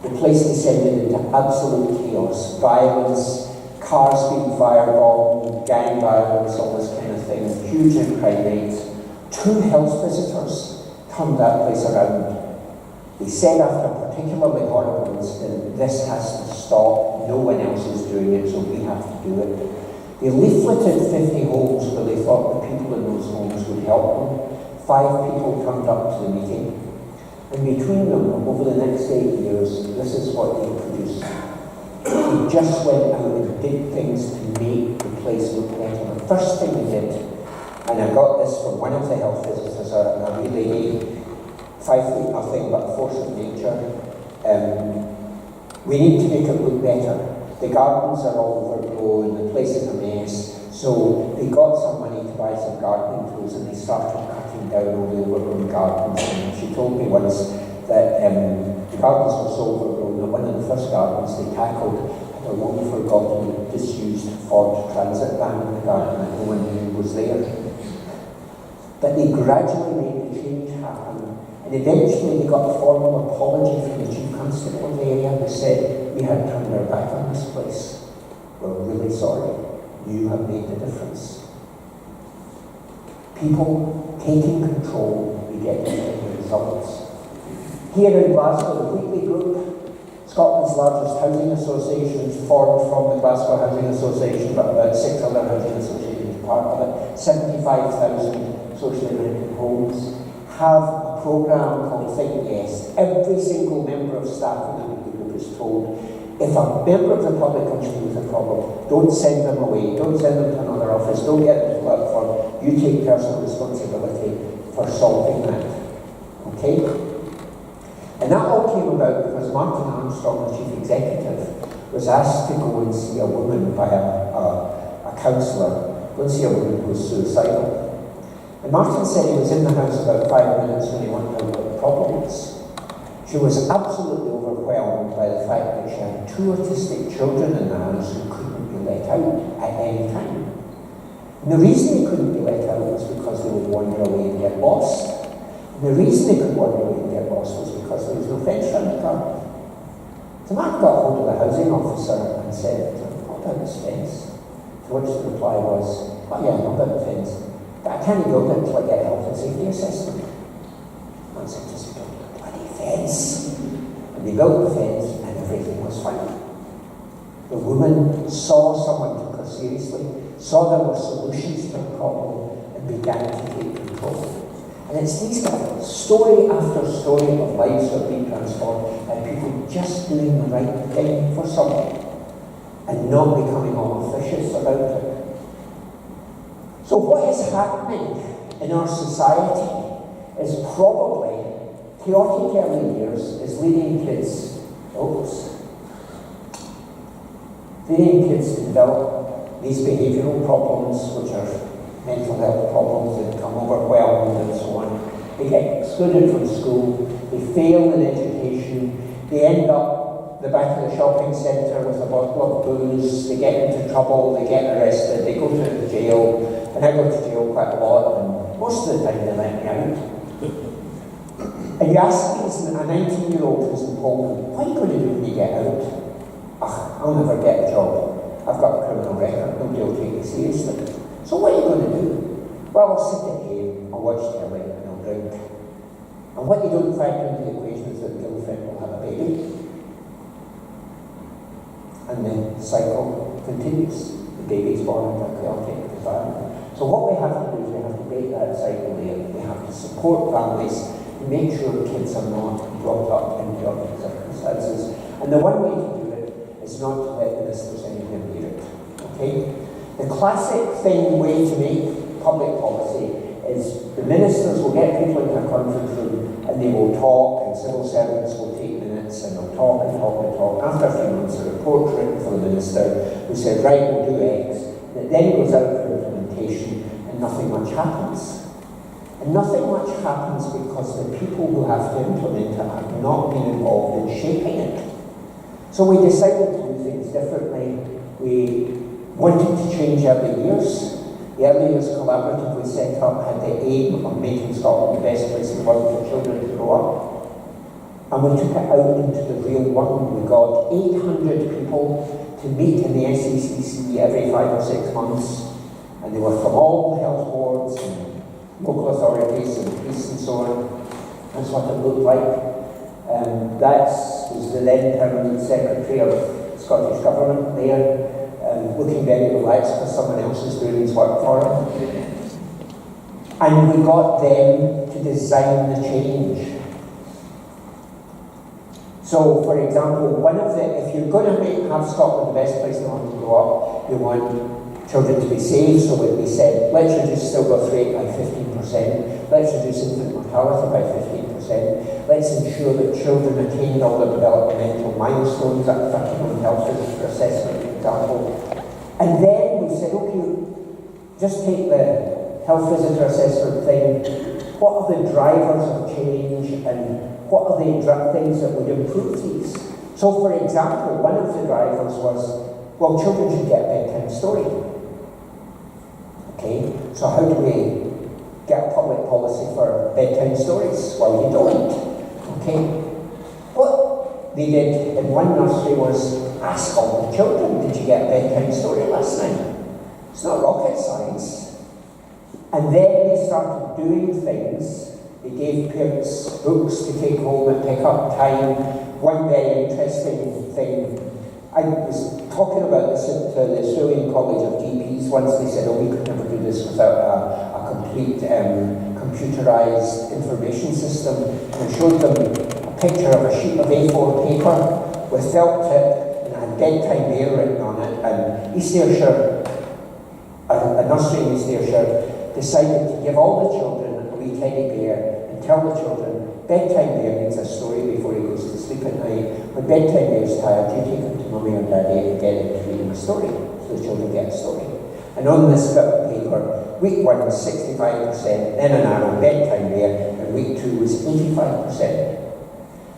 The place descended into absolute chaos, violence, cars being firebombed, gang violence, all this kind of thing, huge crime rates. 2 health visitors turned that place around. They said after a particularly horrible incident, this has to stop, no one else is doing it, so we have to do it. They leafleted 50 homes where they thought the people in those homes would help them. 5 people turned up to the meeting. And between them, over the next 8 years, this is what they produced. They just went out and did things to make the place look better. The first thing they did, and I got this from one of the health visitors, a wee lady, 5 feet nothing but a force of nature. We need to make it look better. The gardens are all overgrown, the place is a mess. So they got some money to buy some gardening tools and they started cutting down all the overgrown gardens. And she told me once that the gardens were so overgrown that one of the first gardens they tackled had a long forgotten, disused Ford Transit van in the garden that no one knew was there. But they gradually made the change happen. And eventually they got a formal apology from the chief constable of the area who said, we had turned our back on this place. We're really sorry. You have made the difference. People taking control, we get the results. Here in Glasgow, the Wheatley Group, Scotland's largest housing association, is formed from the Glasgow Housing Association, but about 6 other housing associations are part of it. 75,000 socially rented homes have a programme called Think Yes. Every single member of staff in the Wheatley Group is told, if a member of the public comes to you with a problem, don't send them away, don't send them to another office, don't get them to the platform, you take personal responsibility for solving that. Okay? And that all came about because Martin Armstrong, the chief executive, was asked to go and see a woman by a counsellor, go and see a woman who was suicidal. And Martin said he was in the house about 5 minutes when he wondered what the problem was. She was absolutely overwhelmed by the fact that she had 2 autistic children in the house who couldn't be let out at any time. And the reason they couldn't be let out was because they would wander away and get lost. And the reason they could wander away and get lost was because there was no fence around the garden. So Mark got hold of the housing officer and said, what about this fence? To which the reply was, oh yeah, I know about the fence, but I can't build it until I get a health and safety assessment. And I said, just build a bloody fence. And they built the fence and everything was fine. The woman saw someone took her seriously, saw there were solutions to the problem, and began to take control. And it's these kind of story after story of lives that are being transformed and people just doing the right thing for someone and not becoming all officious about it. So what is happening in our society is probably chaotic early years is leading kids, leading kids to develop these behavioural problems, which are mental health problems, they become overwhelmed and so on. They get excluded from school, they fail in education, they end up the back of the shopping centre with a bottle of booze, they get into trouble, they get arrested, they go to jail, and I go to jail quite a lot, and most of the time they let me out. And you ask me, a 19-year-old who's in Poland, what are you going to do when you get out? I'll never get a job. I've got a criminal record, nobody will take me seriously. So what are you going to do? Well, I'll sit at home, I'll watch telly, and I'll drink. And what you don't factor into the equation is that the girlfriend will have a baby. And the cycle continues. The baby's born into a chaotic environment. So what we have to do is we have to break that cycle there. We have to support families to make sure kids are not brought up in chaotic circumstances. And the one way to do it is not to let the ministers anywhere near it. Okay? The classic way to make public policy is the ministers will get people into a conference room and they will talk, and civil servants will take minutes and they'll talk and talk and talk. After a few months, a report's written for the minister who says, right, we'll do X. And it then goes out for implementation and nothing much happens. And nothing much happens because the people who have to implement it have not been involved in shaping it. So we decided to do things differently. We wanted to change early years. The Early Years Collaborative we set up had the aim of making Scotland the best place in the world for children to grow up. And we took it out into the real world. We got 800 people to meet in the SECC every 5 or 6 months. And they were from all the health boards and local authorities and police and so on. That's what it looked like. That was the then Permanent Secretary of the Scottish Government there, looking very relaxed because someone else is doing his work for him. And we got them to design the change. So, for example, if you're going to have Scotland the best place to want to grow up, you want children to be safe, so we said, let's reduce stillbirth rate by 15%, let's reduce infant mortality by 15%, let's ensure that children attain all the developmental milestones at 31 health visitor assessment, for example. And then we said, okay, just take the health visitor assessment thing, what are the drivers of change and what are the things that would improve these? So, for example, one of the drivers was, well, children should get a bedtime story. Okay, so how do we get public policy for bedtime stories? Well, you don't. Okay, what they did in one nursery was ask all the children, did you get a bedtime story last night? It's not rocket science. And then they started doing things. They gave parents books to take home and pick up time. One very interesting thing, I was talking about this at the Australian College of GPs once. They said, oh, we could never do this without a complete computerised information system. And I showed them a picture of a sheet of A4 paper with felt tip and it had bedtime bear written on it. And East Ayrshire, a nursery in East Ayrshire, decided to give all the children a wee teddy bear and tell the children, bedtime bear needs a story before he goes to sleep at night. When bedtime bear's tired, you take him to mummy or daddy and get him to read him a story, so the children get a story. And on this bit of paper, week 1 was 65%, then an arrow, bedtime bear, and week 2 was 85%.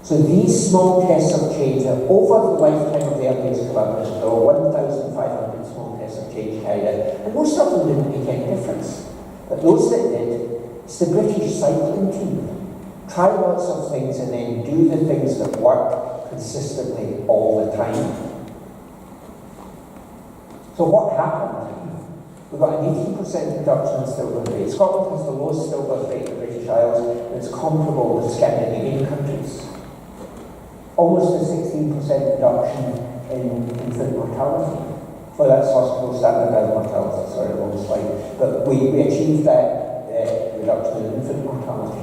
So these small tests of change are over the lifetime of the earliest collaborators. There were 1,500 small tests of change carried out, and most of them didn't make any difference. But those that did, it's the British cycling team. Try lots of things and then do the things that work consistently all the time. So what happened? We got an 18% reduction in stillbirth rate. Scotland has the lowest stillbirth rate in the British Isles, and it's comparable with Scandinavian countries. Almost a 16% reduction in infant mortality. Well, that's hospital standardized mortality, sorry, wrong slide. But we achieved that reduction in infant mortality.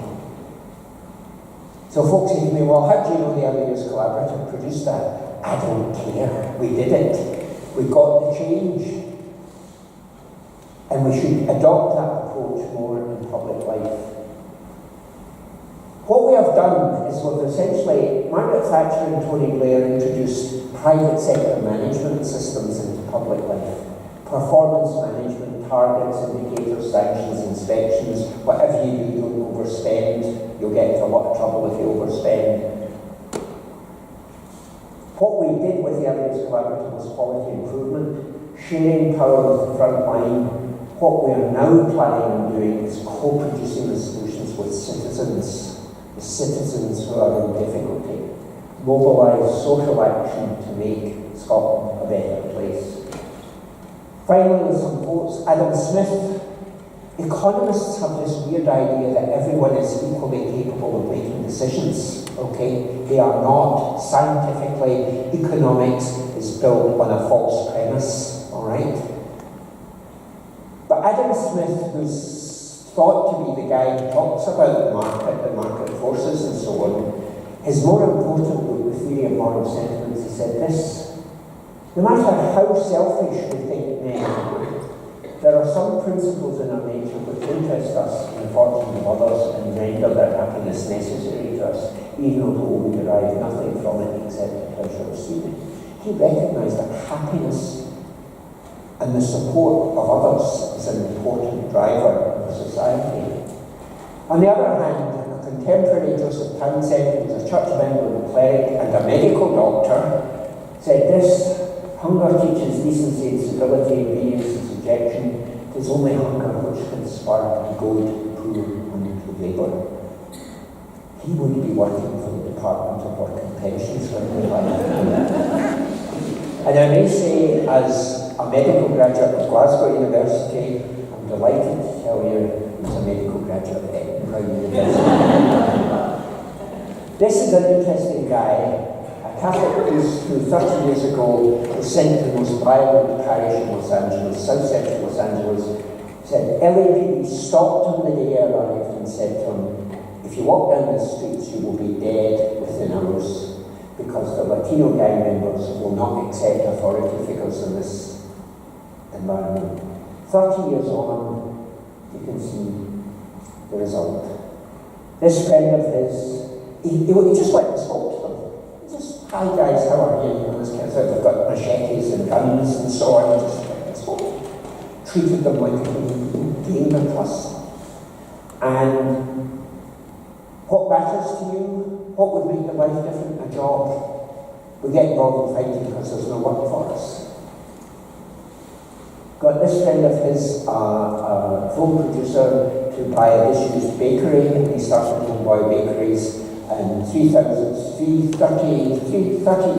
So folks say to me, well, how do you know the Early Years Collaborative produced that? I don't care. We did it. We got the change. And we should adopt that approach more in public life. What we have done is we've essentially, Margaret Thatcher and Tony Blair introduced private sector management systems into public life. Performance management, targets, indicators, sanctions, inspections, whatever you do, don't overspend. You'll get into a lot of trouble if you overspend. What we did with the Early Years Collaborative was quality improvement, sharing power with the front line. What we are now planning on doing is co-producing the solutions with citizens. The citizens who are in difficulty, mobilise social action to make Scotland a better place. Finally, with some quotes, Adam Smith, economists have this weird idea that everyone is equally capable of making decisions, okay? They are not. Scientifically, economics is built on a false premise, all right? But Adam Smith, who's thought to be the guy who talks about the market forces and so on, his more important book, The Theory of Moral Sentiments, he said this: no matter how selfish we think men are, there are some principles in our nature which interest us in the fortune of others and render their happiness necessary to us, even although we derive nothing from it except the pleasure of seeing it. He recognised that happiness and the support of others is an important driver of society. On the other hand, a contemporary, Joseph Townsend, who was a Church of England cleric and a medical doctor, said this: hunger teaches decency and civility, obedience and subjection. It is only hunger which can spark and goad poor unto labour. He would be working for the Department of Work and Pensions when we life. And I may say, as a medical graduate of Glasgow University, I'm delighted to tell you he's a medical graduate of Edinburgh University. This is an interesting guy, a Catholic priest who 30 years ago was sent to the most violent parish in Los Angeles, south central Los Angeles. Said LAPD stopped him the day he arrived and said to him, if you walk down the streets, you will be dead within hours, because the Latino gang members will not accept authority figures in this environment. 30 years on, you can see the result. This friend of his, he just went and spoke to them. He just, hi guys, how are you? And this kind of thing. They've got machetes and guns and so on. He just went and spoke. Treated them like a human, gained their trust. And what matters to you? What would make your life different? A job. We get involved in fighting because there's no work for us. Got this friend of his, a film producer, to buy a disused bakery. He started Homeboy Bakeries, and 30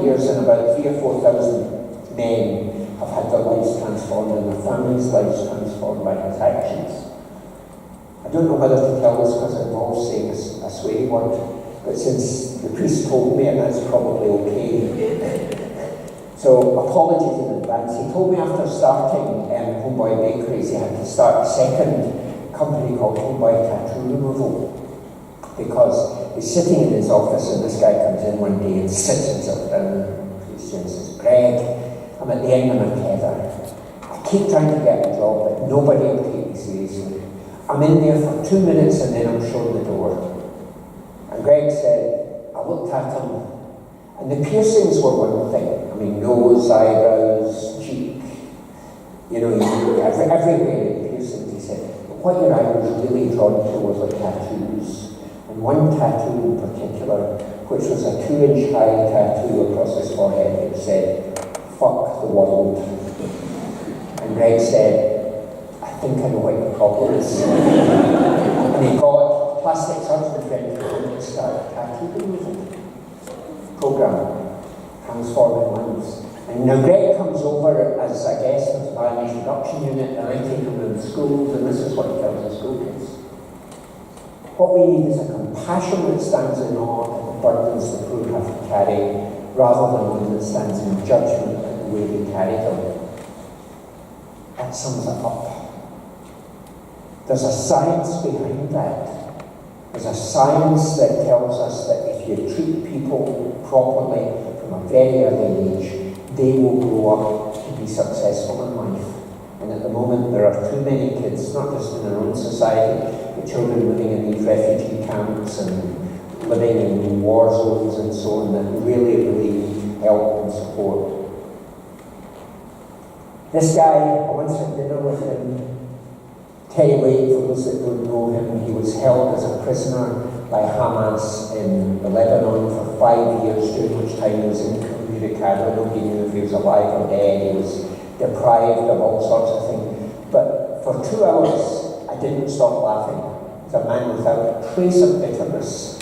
years and about 3,000 or 4,000 men have had their lives transformed and their families' lives transformed by his actions. I don't know whether to tell this because it involves saying a sweary word, but since the priest told me, and that's probably okay. So apologies in advance. He told me after starting Homeboy Bakeries, he had to start a second company called Homeboy Tattoo Removal, because he's sitting in his office and this guy comes in one day and sits himself down and says, Greg, I'm at the end of my tether. I keep trying to get a job, but nobody will take me seriously. I'm in there for 2 minutes and then I'm shown the door. And Greg said, I looked at him, and the piercings were one thing. I mean, nose, eyebrows, cheek, everywhere the piercings, he said. But what your eye was really drawn to was the tattoos. And one tattoo in particular, which was a 2-inch high tattoo across his forehead, it said, fuck the world. And Greg said, I think I know what your problem is. And he got plastic surgeon friend to start a tattoo removal program, transforming lives. And now Greg comes over as a guest of the Biomed Production Unit, and I take him to the schools, and this is what he tells the school kids. What we need is a compassion that stands in awe at the burdens the poor have to carry, rather than one that stands in judgment at the way they carry them. That sums it up. There's a science behind that. There's a science that tells us that if you treat people properly from a very early age, they will grow up to be successful in life. And at the moment there are too many kids, not just in our own society, but children living in these refugee camps and living in war zones and so on, that really need help and support. This guy, I once had dinner with him. Terry Wade, for those that don't know him, he was held as a prisoner by Hamas in Lebanon for 5 years, during which time he was incommunicado. Nobody knew if he was alive or dead. He was deprived of all sorts of things. But for 2 hours, I didn't stop laughing. He was a man without a trace of bitterness.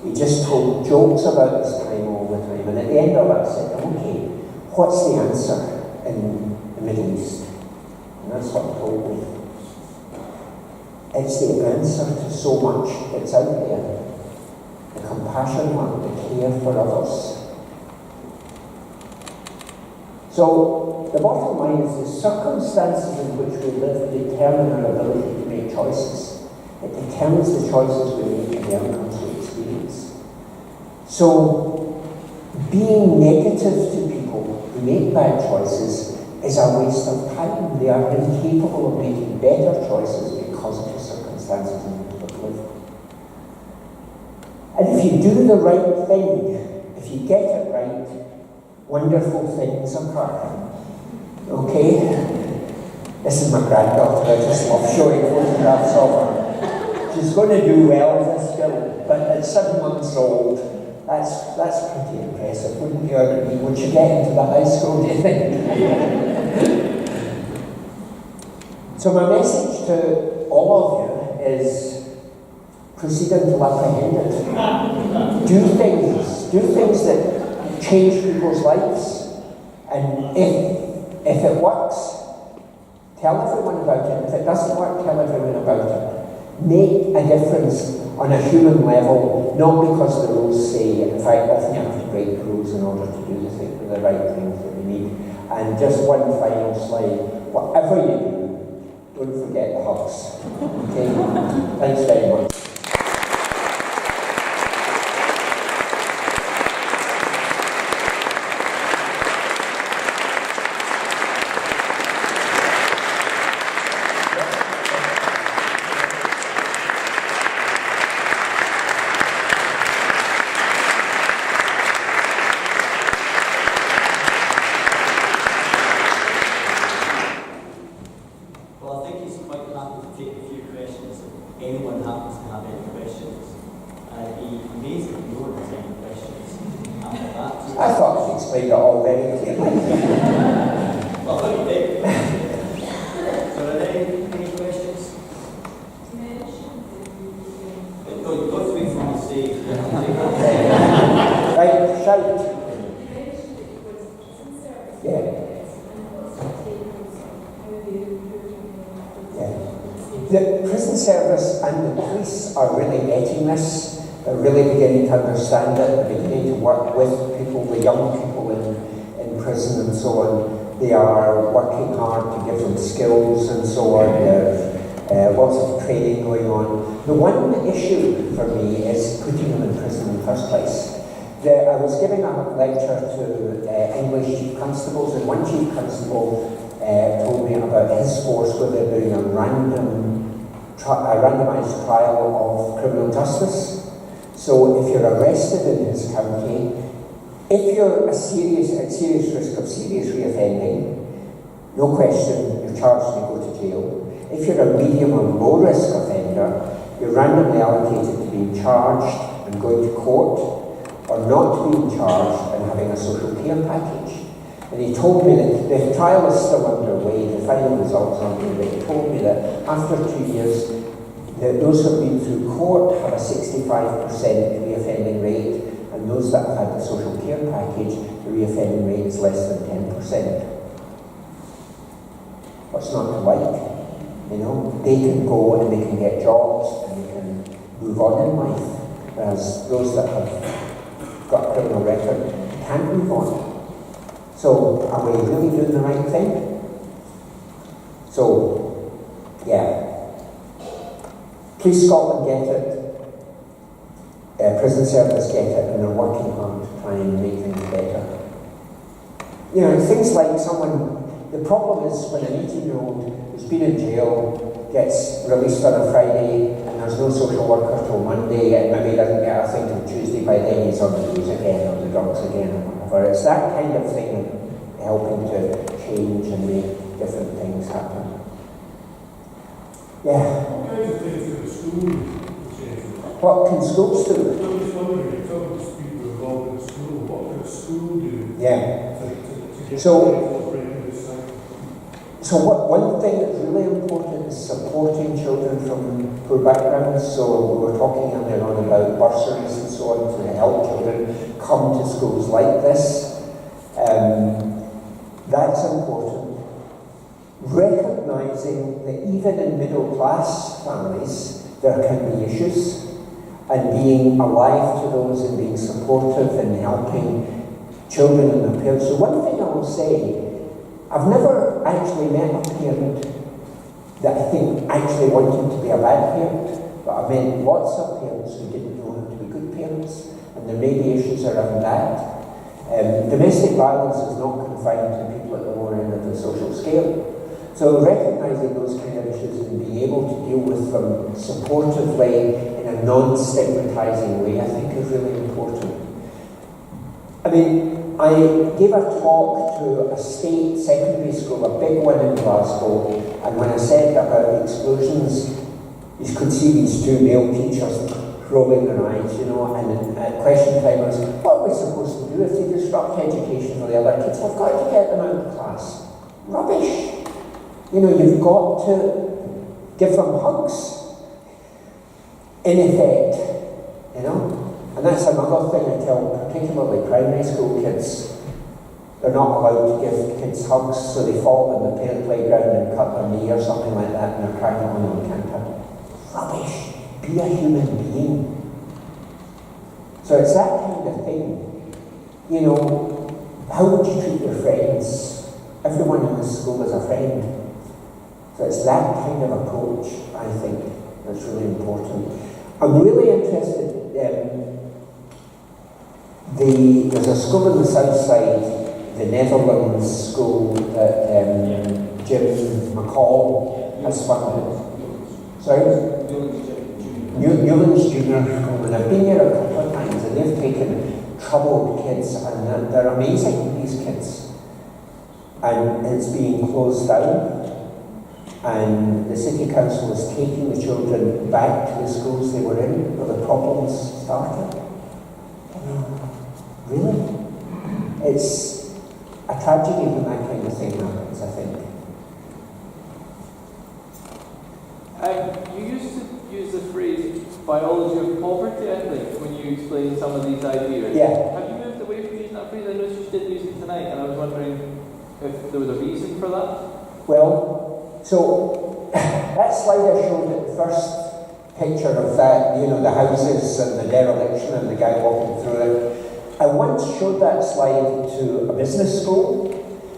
He just told jokes about his time all the time. And at the end of it, I said, okay, what's the answer in the Middle East? And that's what he told me. It's the answer to so much that's out there. The compassion one, the care for others. So, the bottom line is the circumstances in which we live determine our ability to make choices. It determines the choices we make and the outcomes we experience. So, being negative to people who make bad choices is a waste of time. They are incapable of making better choices because of the circumstances in which they live. And if you do the right thing, if you get it right, wonderful things occur. Okay? This is my granddaughter. I just love showing photographs of her. She's going to do well in this film, but at 7 months old, that's pretty impressive, wouldn't you agree? Would you get into the high school, do you think? So my message to all of you is proceed until apprehended. Do things that change people's lives. And if it works, tell everyone about it. If it doesn't work, tell everyone about it. Make a difference on a human level, not because the rules say, in fact, often you have to break the rules in order to do the right things that we need. And just one final slide. Whatever you do, don't forget the hugs. Okay? Thanks very much. Anyone happens to have any questions, I'd be amazed if no one has any questions after that. I thought you explained it all very clearly. Well, what do you think? So are there any questions? No, you've got to wait for me to say. Right, shout. Yeah. The prison service and the police are really getting this. They're really beginning to understand it. They're beginning to work with people, the young people in prison and so on. They are working hard to give them skills and so on. There's lots of training going on. The one issue for me is putting them in prison in the first place. I was giving a lecture to English chief constables, and one chief constable told me about his force where they're doing a randomised trial of criminal justice. So if you're arrested in his county, if you're at serious risk of serious reoffending, no question, you're charged and you go to jail. If you're a medium or low risk offender, you're randomly allocated to being charged and going to court, or not being charged and having a social care package. And he told me that the trial is still underway, the final results aren't in, but he told me that after 2 years, that those who have been through court have a 65% reoffending rate, and those that have had the social care package, the reoffending rate is less than 10%. What's not to like? You know, they can go and they can get jobs and they can move on in life, whereas those that have got a criminal record can't move on. So, are we really doing the right thing? So, yeah. Police Scotland get it, prison service get it, and they're working hard to try and make things better. You know, things like the problem is when an 18-year-old who's been in jail gets released on a Friday and there's no social worker till Monday and maybe doesn't get a thing till Tuesday, by then he's on the booze again or the drugs again or whatever. It's that kind of thing helping to change and make different things happen. Yeah. What kind of things in the school change? What can schools do? I'm just wondering, you're talking to people involved in the school, what can a school do Yeah. to get So, breaking this cycle? So one thing that's really important is supporting children from poor backgrounds. So we were talking earlier on about bursaries and so on to help children come to schools like this. That's important. Recognising that even in middle class families there can be issues, and being alive to those and being supportive and helping children and their parents. So one thing I will say, I've never actually met a parent that I think actually wanted to be a bad parent, but I've met lots of parents who didn't know how to be good parents, and there may be issues around that. Domestic violence is not confined to people at the lower end of the social scale. So recognising those kind of issues and being able to deal with them supportively in a non-stigmatising way, I think is really important. I mean, I gave a talk to a state secondary school, a big one in Glasgow, and when I said about explosions, you could see these two male teachers rolling their eyes, you know, and at question time was, what are we supposed to do if they disrupt education for the other kids? I've got to get them out of class. Rubbish. You know, you've got to give them hugs, in effect, you know. And that's another thing I tell particularly primary school kids. They're not allowed to give kids hugs, so they fall in the playground and cut their knee or something like that, and they're crying, oh no, we can't have it. Rubbish. be a human being. So it's that kind of thing. You know, how would you treat your friends? Everyone in the school is a friend. So it's that kind of approach, I think, that's really important. I'm really interested, there's a school in the south side, the Netherlands school that Jim McCall has funded. Sorry? Newlands Junior School, and I've been there a couple of times, and they've taken troubled kids, and they're amazing, these kids. And it's being closed down, and the city council is taking the children back to the schools they were in, where the problems started. Really? It's a tragedy when that kind of thing happens, I think. You used to use the phrase biology of poverty, I think, when you explain some of these ideas. Yeah. Have you moved away from using that phrase? I noticed you didn't use it tonight, and I was wondering if there was a reason for that. Well, so that slide I showed at the first picture of that, you know, the houses and the dereliction and the guy walking through it. I once showed that slide to a business school,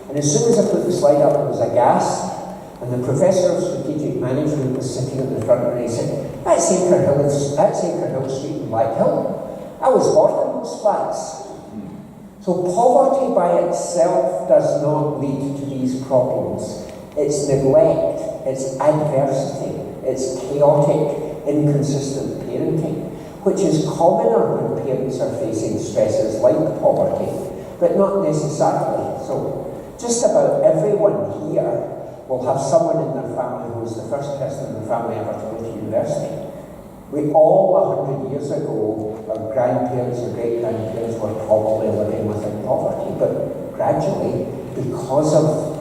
and as soon as I put the slide up, it was a gasp. And the professor of strategic management was sitting at the front, and he said, that's Acre Hill Street in Blackhill. I was born in those flats. So poverty by itself does not lead to these problems. It's neglect, it's adversity, it's chaotic, inconsistent parenting, which is commoner when parents are facing stresses like poverty, but not necessarily. So just about everyone here will have someone in their family who was the first person in the family ever to go to university. We all, 100 years ago, our grandparents or great-grandparents were probably living within poverty, but gradually, because of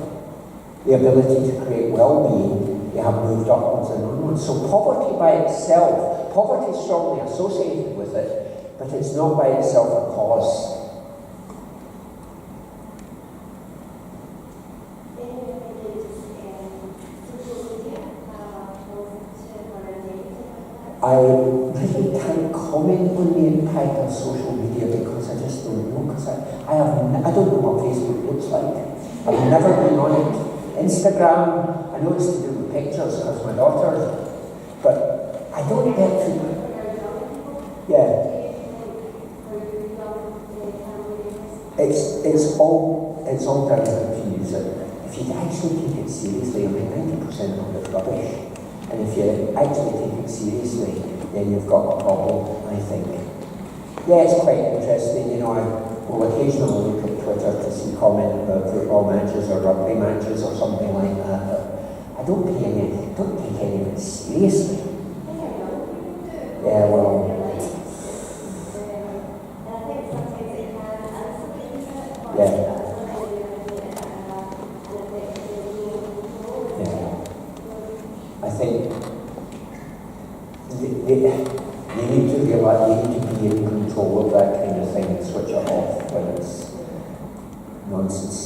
the ability to create well-being, they have moved upwards and onwards. So poverty by itself, poverty is strongly associated with it, but it's not by itself a cause. I really can't comment on the impact of social media because I just don't know. Because I don't know what Facebook looks like. I've never been on it. Instagram, I know it's to do with pictures because my daughter, but I don't get to. Yeah. It's all down to use it. If you actually take it seriously, I mean 90% of it is rubbish. And if you actually take it seriously, then you've got a problem, I think. Yeah, it's quite interesting. You know, I will occasionally look at Twitter to see comment about football matches or rugby matches or something like that, but I don't take any of it seriously. Yeah, well. Yeah. I think you need to realize you need to be in control of that kind of thing and switch it off when it's nonsense.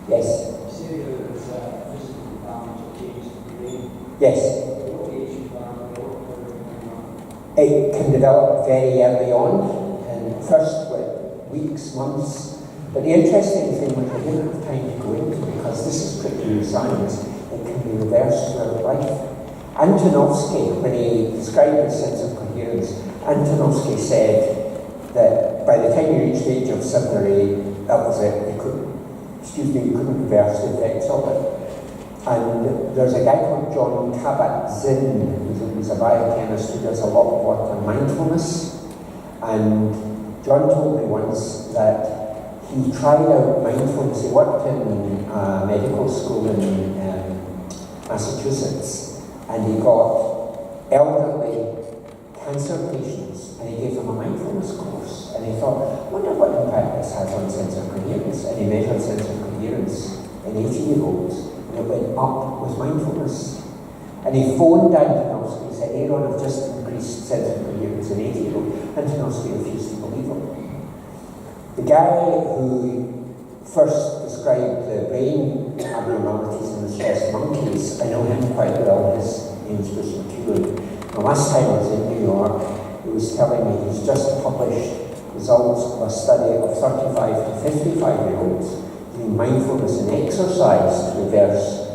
Yes? You say that it's physical damage against the brain. Yes. What age is that? It can develop very early on, and first weeks, months. But the interesting thing, which I didn't have time to go into because this is pretty new science, it can be reversed throughout life. Antonovsky, when he described his sense of coherence, Antonovsky said that by the time you reached the age of 7 or 8, that was it. You couldn't reverse the effects of it. And there's a guy called John Kabat-Zinn, who's a biochemist who does a lot of work on mindfulness. And John told me once that he tried out mindfulness. He worked in medical school in Massachusetts, and he got elderly cancer patients, and he gave them a mindfulness course. And he thought, I wonder what impact this has on sense of coherence. And he measured sense of coherence in 80-year-olds, and it went up with mindfulness. And he phoned Antonovsky and said, Aaron, I've just increased sense of coherence in 80-year-olds. Antonovsky refused to believe him. The guy who first described the brain abnormalities in the stressed monkeys, I know him quite well. His Amesbury and Keeling. The last time I was in New York, he was telling me he's just published results of a study of 35 to 55-year-olds doing mindfulness and exercise to reverse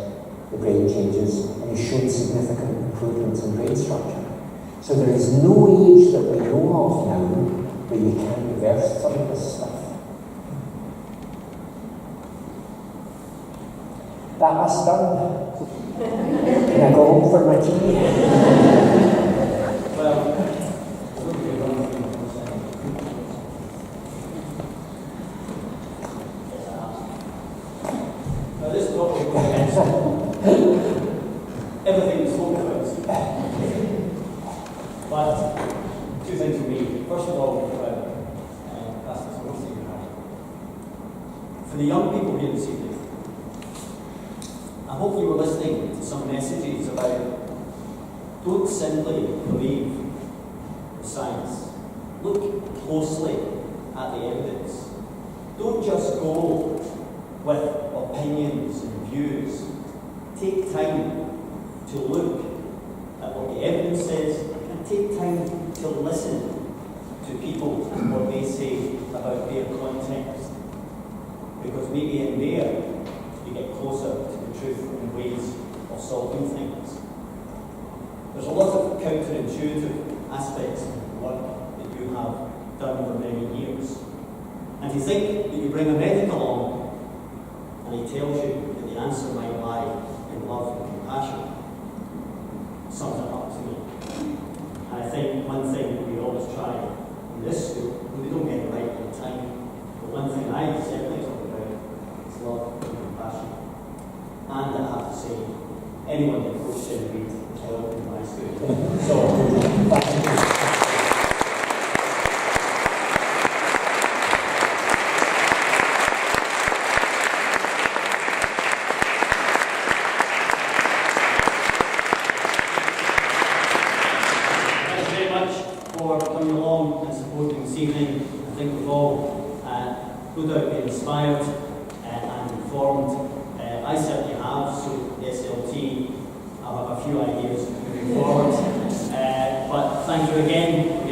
the brain changes, and he showed significant improvements in brain structure. So there is no age that we know of now where you can't reverse some of this stuff. That us done. Can I go home for my tea? Well, now this topic goes against everything we spoke about. But two things for me. First of all, that's the sort of thing you have. For the young people here this evening, I hope you were listening to some messages about don't simply believe the science. Look closely at the evidence. Don't just go with opinions and views. Take time to look at what the evidence says and take time to listen to people and what they say about their context. Because maybe in there you get closer to the truth and ways of solving things. There's a lot of counterintuitive aspects of the work that you have done for many years. And to think that you bring a medic along and he tells you that the answer might lie in love and compassion sums it up to me. And I think one thing that we always try in this school, and we don't get it right all the time, but one thing I certainly talk about is love and compassion. And I have to say, anyone that goes to read is welcome to my school. So, thank you. For coming along and supporting this evening. I think we've all no doubt been inspired and informed. I certainly have, so SLT, I have a few ideas moving forward. But thank you again